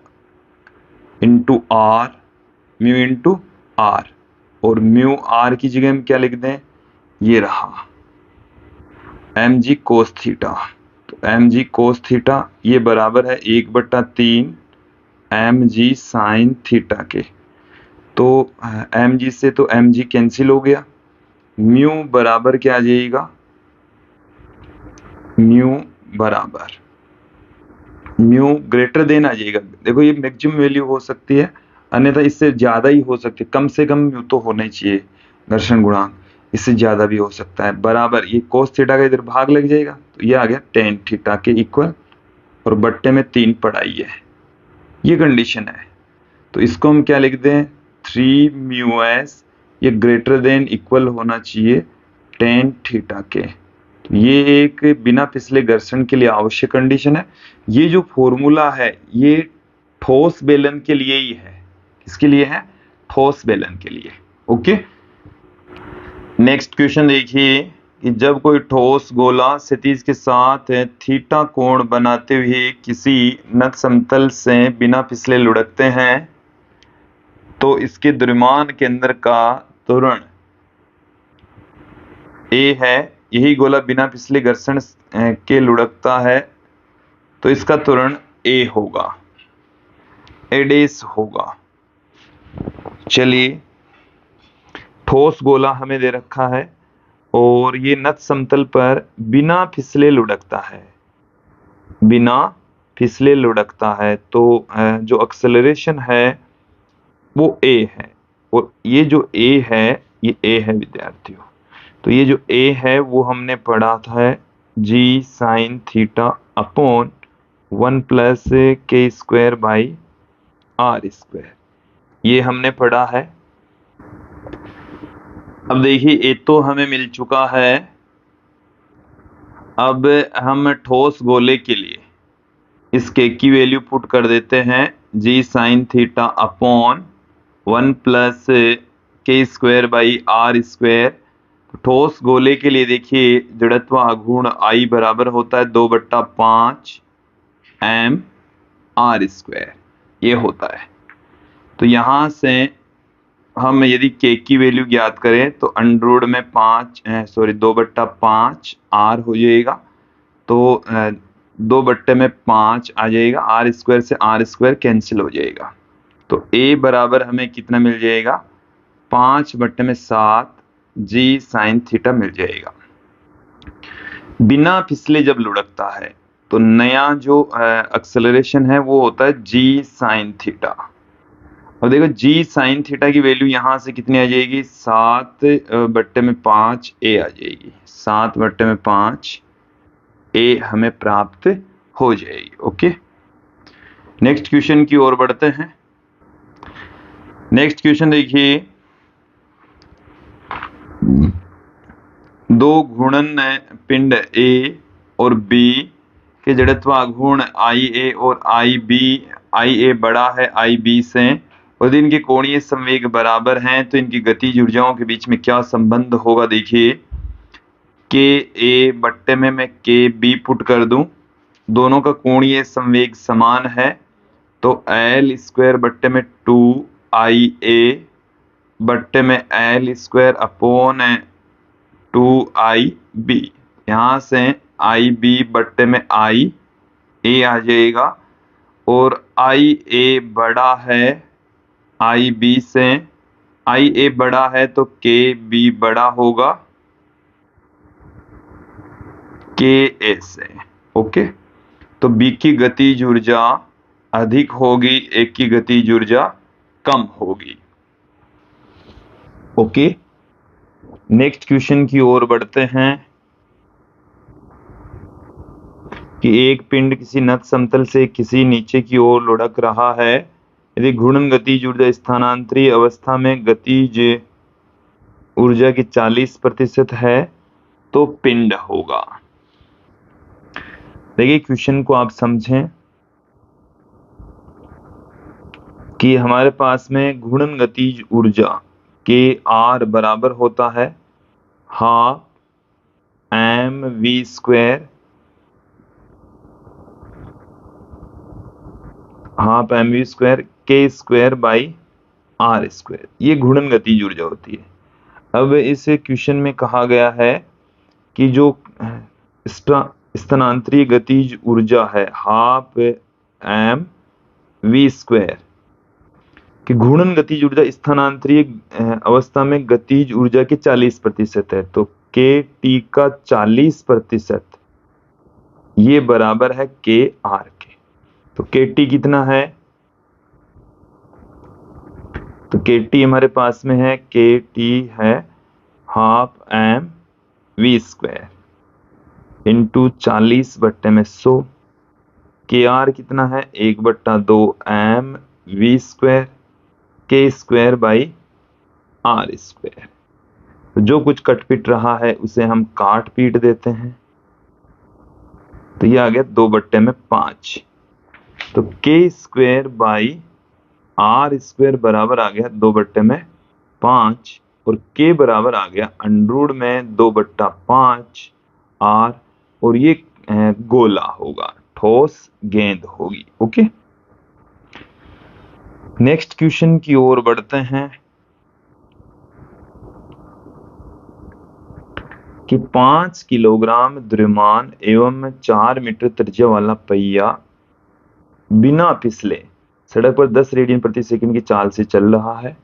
Speaker 1: into R, mu into R, और म्यू आर की जगह हम क्या लिख दें, ये रहा एम जी कोस थीटा। तो एम जी कोस थीटा ये बराबर है 1/3 एम जी साइन थीटा के। तो एम जी से तो एम जी कैंसिल हो गया, म्यू बराबर क्या आ जाएगा, म्यू बराबर म्यू ग्रेटर देन आ जाएगा। देखो ये मैक्सिमम वैल्यू हो सकती है, अन्यथा इससे ज्यादा ही हो सकती है, कम से कम म्यू तो होना ही चाहिए घर्षण गुणांक, इससे ज्यादा भी हो सकता है। बराबर ये कोस थीटा का इधर भाग लग जाएगा, तो ये आ गया टेन थीटा के इक्वल, और बट्टे में 3 पढ़ाई है, ये कंडीशन है। तो इसको हम क्या लिख दें, 3 म्यू एस, ये ग्रेटर देन इक्वल होना चाहिए टेन थीटा के। तो ये एक बिना फिसले घर्षण के लिए आवश्यक कंडीशन है। ये जो फॉर्मूला है ये ठोस बेलन के लिए ही है। किसके लिए है, ठोस बेलन के लिए। ओके, नेक्स्ट क्वेश्चन देखिए कि जब कोई ठोस गोला क्षितिज के साथ थीटा कोण बनाते हुए किसी नत समतल से बिना फिसले लुढ़कते हैं तो इसके द्रव्यमान के अंदर का त्वरण ए है। यही गोला बिना फिसले घर्षण के लुढ़कता है तो इसका त्वरण ए होगा, ए डेस होगा। चलिए, ठोस गोला हमें दे रखा है और ये नत समतल पर बिना फिसले लुढ़कता है, बिना फिसले लुढ़कता है, तो जो एक्सेलरेशन है वो ए है, और ये जो ए है, ये ए है विद्यार्थियों। तो ये जो ए है वो हमने पढ़ा था जी sine theta upon 1+k² r², ये हमने पढ़ा है। अब देखिए ए तो हमें मिल चुका है, अब हम ठोस गोले के लिए इस के की वैल्यू पुट कर देते हैं, जी sine theta upon 1+k² r²। ठोस गोले के लिए देखिए जड़त्व आघूर्ण I बराबर होता है 2/5 m r², ये होता है। तो यहां से हम यदि के की वैल्यू ज्ञात करें तो अंडर में 2/5 r हो जाएगा, तो 2/5 आ जाएगा, r² से r² कैंसिल हो जाएगा। तो a बराबर हमें कितना मिल जाएगा, 5/7 जी साइन थीटा मिल जाएगा। बिना फिसले जब लुढ़कता है तो नया जो एक्सेलरेशन है वो होता है जी साइन थीटा। अब देखो जी साइन थीटा की वैल्यू यहां से कितनी आ जाएगी, 7/5 ए आ जाएगी, 7/5 ए हमें प्राप्त हो जाएगी। ओके, नेक्स्ट क्वेश्चन की ओर बढ़ते हैं। नेक्स्ट क्वेश्चन देखिए, दो घूर्णन पिंड ए और बी के जड़त्व आघूर्ण आई ए और आई बी, आई ए बड़ा है आई बी से, और यदि इनके कोणीय संवेग बराबर हैं तो इनकी गतिज ऊर्जाओं के बीच में क्या संबंध होगा। देखिए के ए बट्टे में मैं के बी पुट कर दूं, दोनों का कोणीय संवेग समान है, तो L² बट्टे में 2IA बट्टे में L² अपॉन 2IB, यहां से IB बट्टे में IA आ जाएगा, और IA बड़ा है IB से, IA बड़ा है तो KB बड़ा होगा KA से। ओके, तो B की गतिज ऊर्जा अधिक होगी, A की गतिज ऊर्जा कम होगी। ओके, नेक्स्ट क्वेश्चन की ओर बढ़ते हैं। कि एक पिंड किसी नत समतल से किसी नीचे की ओर लुढ़क रहा है। यदि घूर्णन गतिज ऊर्जा स्थानांतरित अवस्था में गतिज ऊर्जा की 40% है तो पिंड होगा। देखिए क्वेश्चन को आप समझें कि हमारे पास में घूर्णन गतिज ऊर्जा के आर बराबर होता है half M V square, half M V square K square by R square. ये घूर्णन गतिज ऊर्जा होती है। अब इस क्वेश्चन में कहा गया है कि जो स्थानांतरित गतिज ऊर्जा है हाफ एम वी स्क्वायर कि घूर्णन गतिज ऊर्जा स्थानांतरित अवस्था में गतिज ऊर्जा के 40% है, तो के टी का 40% ये बराबर है के आर के। तो के टी कितना है, तो के टी हमारे पास में है, के टी है half M V square into 40/100। K R कितना है 1/2 M V square K square by R square. तो जो कुछ कट पिट रहा है उसे हम काट पीट देते हैं, तो ये आ गया 2/5। तो के स्क्वायर बाई आर स्क्वायर बराबर आ गया 2/5 और के बराबर आ गया अंडरूट में 2/5 आर, और ये गोला होगा, ठोस गेंद होगी। ओके, नेक्स्ट क्वेश्चन की ओर बढ़ते हैं कि 5 किलोग्राम द्रव्यमान एवं 4 मीटर त्रिज्या वाला पहिया बिना फिसले सड़क पर 10 रेडियन प्रति सेकंड की चाल से चल रहा है।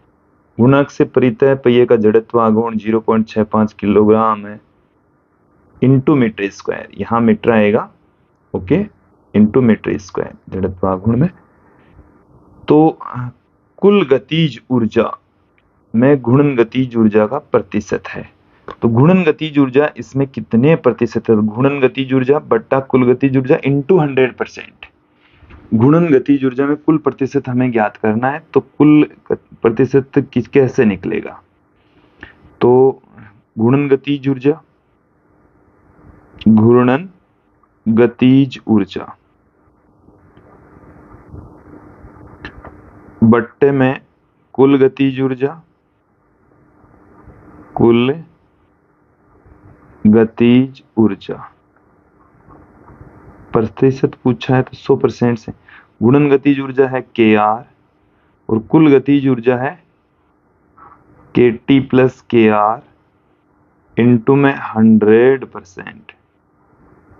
Speaker 1: गुणक से परितः पहिए का जड़त्व आघूर्ण 0.65 किलोग्राम है इंटू मीटर स्क्वायर, यहाँ मीटर आएगा, ओके, इंटू मीटर स्क्वायर जड़त्व आघूर्ण में। तो कुल गतिज ऊर्जा में घूर्णन गतिज ऊर्जा का प्रतिशत है। तो घूर्णन गतिज ऊर्जा इसमें कितने प्रतिशत है, घूर्णन गतिज ऊर्जा बट्टा कुल गतिज ऊर्जा इंटू 100%। घूर्णन गतिज ऊर्जा में कुल प्रतिशत हमें ज्ञात करना है, तो कुल प्रतिशत कैसे निकलेगा, तो घूर्णन गतिज ऊर्जा, घूर्णन गतिज ऊर्जा बट्टे में कुल गतिज ऊर्जा, कुल गतिज ऊर्जा प्रतिशत पूछा है तो 100% से। गुणन गतिज ऊर्जा है के आर और कुल गतिज ऊर्जा है K T plus K R into में 100%।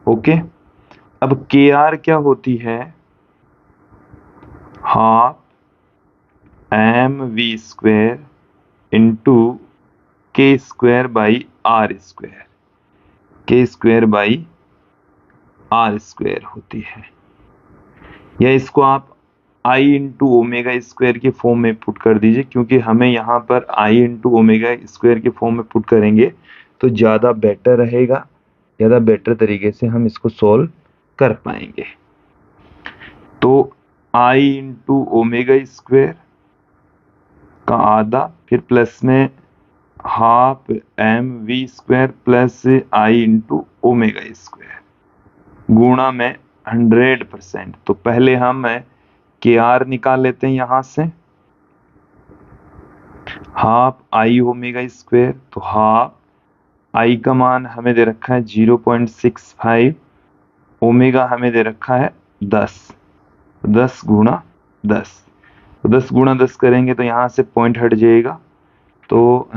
Speaker 1: ओके, अब के आर क्या होती है, half M V square into K square by R square, K square by R square होती है, या इसको आप आई इंटू ओमेगा स्क्वायर के फॉर्म में पुट कर दीजिए, क्योंकि हमें यहाँ पर आई इंटू ओमेगा स्क्वायर के फॉर्म में पुट करेंगे तो ज़्यादा बेटर रहेगा, ज़्यादा बेटर तरीके से हम इसको सॉल्व कर पाएंगे। तो आई इंटू ओमेगा स्क्वायर का आधा, फिर प्लस में half M V square plus I into omega square गुणा में 100%। तो पहले हम के आर निकाल लेते हैं यहां से, हाफ आई ओमेगा स्क्वायर, तो हाफ आई का मान हमें दे रखा है 0.65, ओमेगा हमें दे रखा है 10, 10 गुणा 10, तो 10 गुणा 10 करेंगे तो यहाँ से पॉइंट हट जाएगा, तो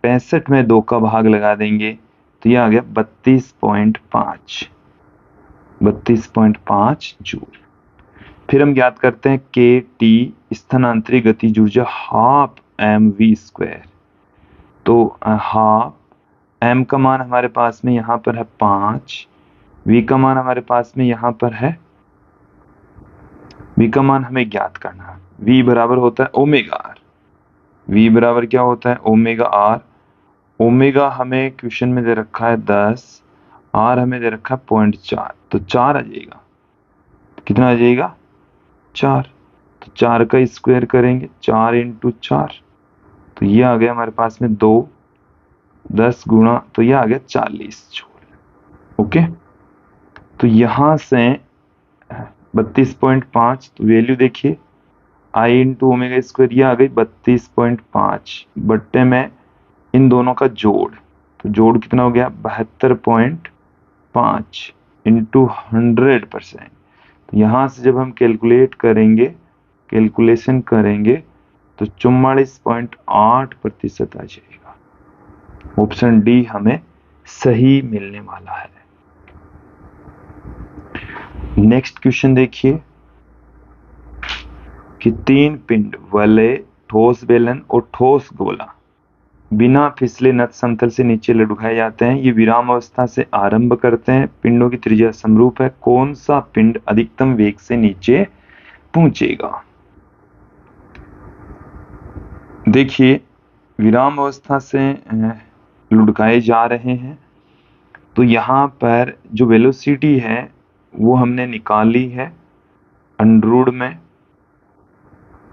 Speaker 1: 65 में 2 का भाग लगा देंगे तो ये आ गया 32.5 जूल। फिर हम ज्ञात करते हैं के टी स्थानांतरित गतिज ऊर्जा हाफ एम वी स्क्वायर, तो हाफ एम का मान हमारे पास में यहाँ पर है 5, वी का मान हमारे पास में यहाँ पर है, वी का मान हमें ज्ञात करना है, वी बराबर होता है ओमेगा आर, वी बराबर क्या होता है ओमेगा आर, ओमेगा हमें क्वेश्चन में दे रखा है 10, आर हमें दे रखा है 0.4, तो 4 आ जाएगा। कितना आ जाएगा? 4। तो 4 का स्क्वायर करेंगे, 4 इंटू 4, तो ये आ गया हमारे पास में 2, 10 गुणा, तो ये आ गया 40 जूल। ओके, तो यहां से 32.5, तो वैल्यू देखिए आई इंटू ओमेगा स्क्वायर, ये आ गई 32.5 बट्टे में इन दोनों का जोड़, तो जोड़ कितना हो गया? 72.5 इंटू 100%। तो यहाँ से जब हम कैलकुलेशन करेंगे तो 44.8% आ जाएगा। ऑप्शन डी हमें सही मिलने वाला है। नेक्स्ट क्वेश्चन देखिए कि 3 पिंड वलय, ठोस बेलन और ठोस गोला बिना फिसले नत समतल से नीचे लुढ़काए जाते हैं। ये विराम अवस्था से आरंभ करते हैं। पिंडों की त्रिज्या समरूप है। कौन सा पिंड अधिकतम वेग से नीचे पहुंचेगा? देखिए, विराम अवस्था से लुढ़काए जा रहे हैं, तो यहाँ पर जो वेलोसिटी है वो हमने निकाली है अंडररूट में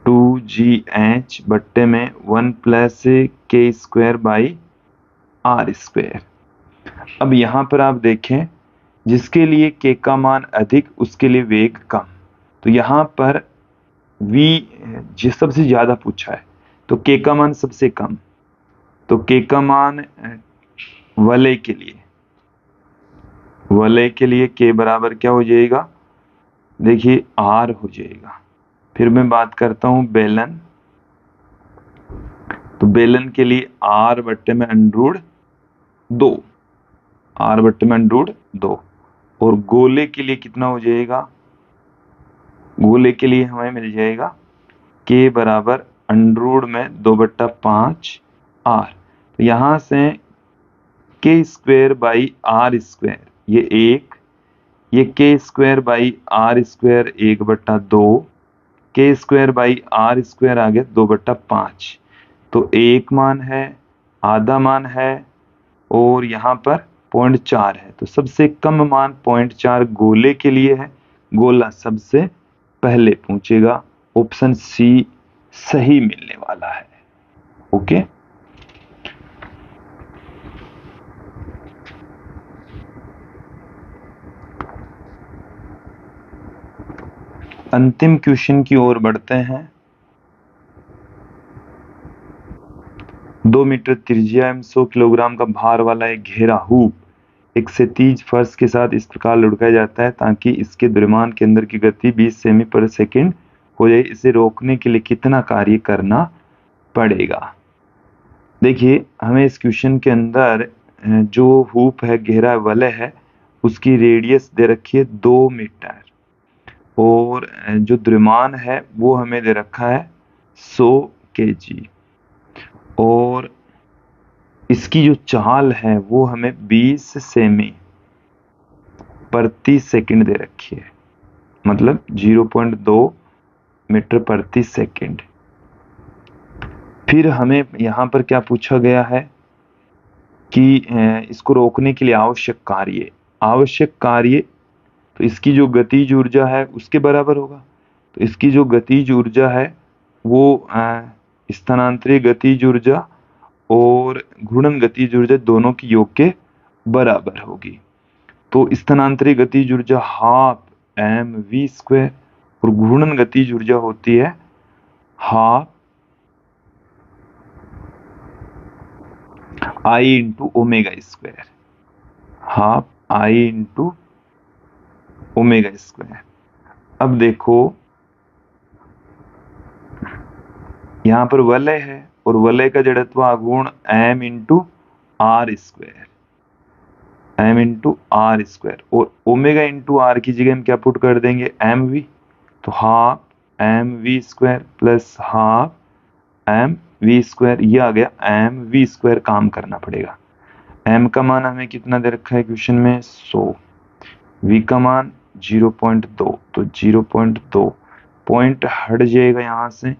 Speaker 1: 2gh बट्टे में 1 plus K square by R square. अब यहाँ पर आप देखें, जिसके लिए के का मान अधिक उसके लिए वेग कम, तो यहाँ पर v सबसे ज्यादा पूछा है, तो के का मान सबसे कम, तो के का मान वलय के लिए के बराबर क्या हो जाएगा? देखिए आर हो जाएगा। फिर मैं बात करता हूं बेलन, तो बेलन के लिए आर बट्टे में अंडररूट 2, आर बट्टे में अंडररूट 2। और गोले के लिए कितना हो जाएगा? गोले के लिए हमें मिल जाएगा के बराबर अंडररूट में 2/5 आर। तो यहां से के स्क्वायर बाई आर स्क्वायर, ये 1, ये के स्क्वायर बाई आर स्क्वायर 1/2, के स्क्वायर बाई आर स्क्वायर आ गया 2/5। तो 1 मान है, आधा मान है, और यहाँ पर 0.4 है, तो सबसे कम मान 0.4 गोले के लिए है। गोला सबसे पहले पहुंचेगा। ऑप्शन सी सही मिलने वाला है। ओके, अंतिम क्वेश्चन की ओर बढ़ते हैं। 2 मीटर त्रिज्या एवं 100 किलोग्राम का भार वाला एक घेरा हुप एक क्षैतिज फर्श के साथ इस प्रकार लुढ़काया जाता है ताकि इसके द्रव्यमान के अंदर की गति 20 सेमी पर सेकंड हो जाए। इसे रोकने के लिए कितना कार्य करना पड़ेगा? देखिए, हमें इस क्वेश्चन के अंदर जो हुप है, घेरा वलय है, उसकी रेडियस दे रखी है 2 मीटर, और जो द्रव्यमान है वो हमें दे रखा है 100 kg, और इसकी जो चाल है वो हमें 20 सेमी प्रति सेकंड दे रखी है, मतलब 0.2 मीटर प्रति सेकंड। फिर हमें यहाँ पर क्या पूछा गया है कि इसको रोकने के लिए आवश्यक कार्य, तो इसकी जो गतिज ऊर्जा है उसके बराबर होगा। तो इसकी जो गतिज ऊर्जा है वो स्थानांतरित गतिज ऊर्जा और घूर्णन गतिज ऊर्जा दोनों की योग के बराबर होगी। तो स्थानांतरित गतिज ऊर्जा हाफ mv², और घूर्णन गतिज ऊर्जा होती है half I into omega square, half I into omega square. अब देखो, यहां पर वलय है और वलय का जड़त्व आघूर्ण m इंटू आर स्क्वायर, और ओमेगा इंटू आर की जगह हम क्या पुट कर देंगे? mv, तो half mv² plus half mv², ये आ गया mv²। काम करना पड़ेगा। m का मान हमें कितना दे रखा है क्वेश्चन में? 100, v का मान 0.2, तो 0.2 पॉइंट हट जाएगा, यहां से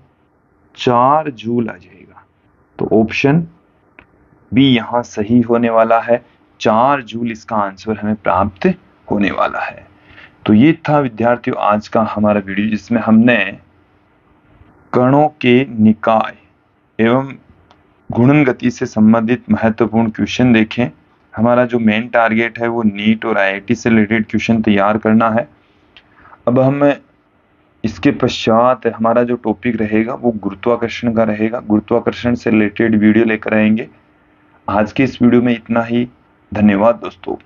Speaker 1: 4 जूल आ जाएगा। तो ऑप्शन बी यहां सही होने वाला है, 4 जूल इसका आंसर हमें प्राप्त होने वाला है। तो ये था विद्यार्थियों आज का हमारा वीडियो, जिसमें हमने कणों के निकाय एवं गुणन गति से संबंधित महत्वपूर्ण क्वेश्चन देखें। हमारा जो मेन टारगेट है वो नीट और आईआईटी से रिलेटेड क्वेश्चन तैयार करना है। अब हम इसके पश्चात हमारा जो टॉपिक रहेगा वो गुरुत्वाकर्षण का रहेगा। गुरुत्वाकर्षण से रिलेटेड वीडियो लेकर आएंगे। आज के इस वीडियो में इतना ही। धन्यवाद दोस्तों।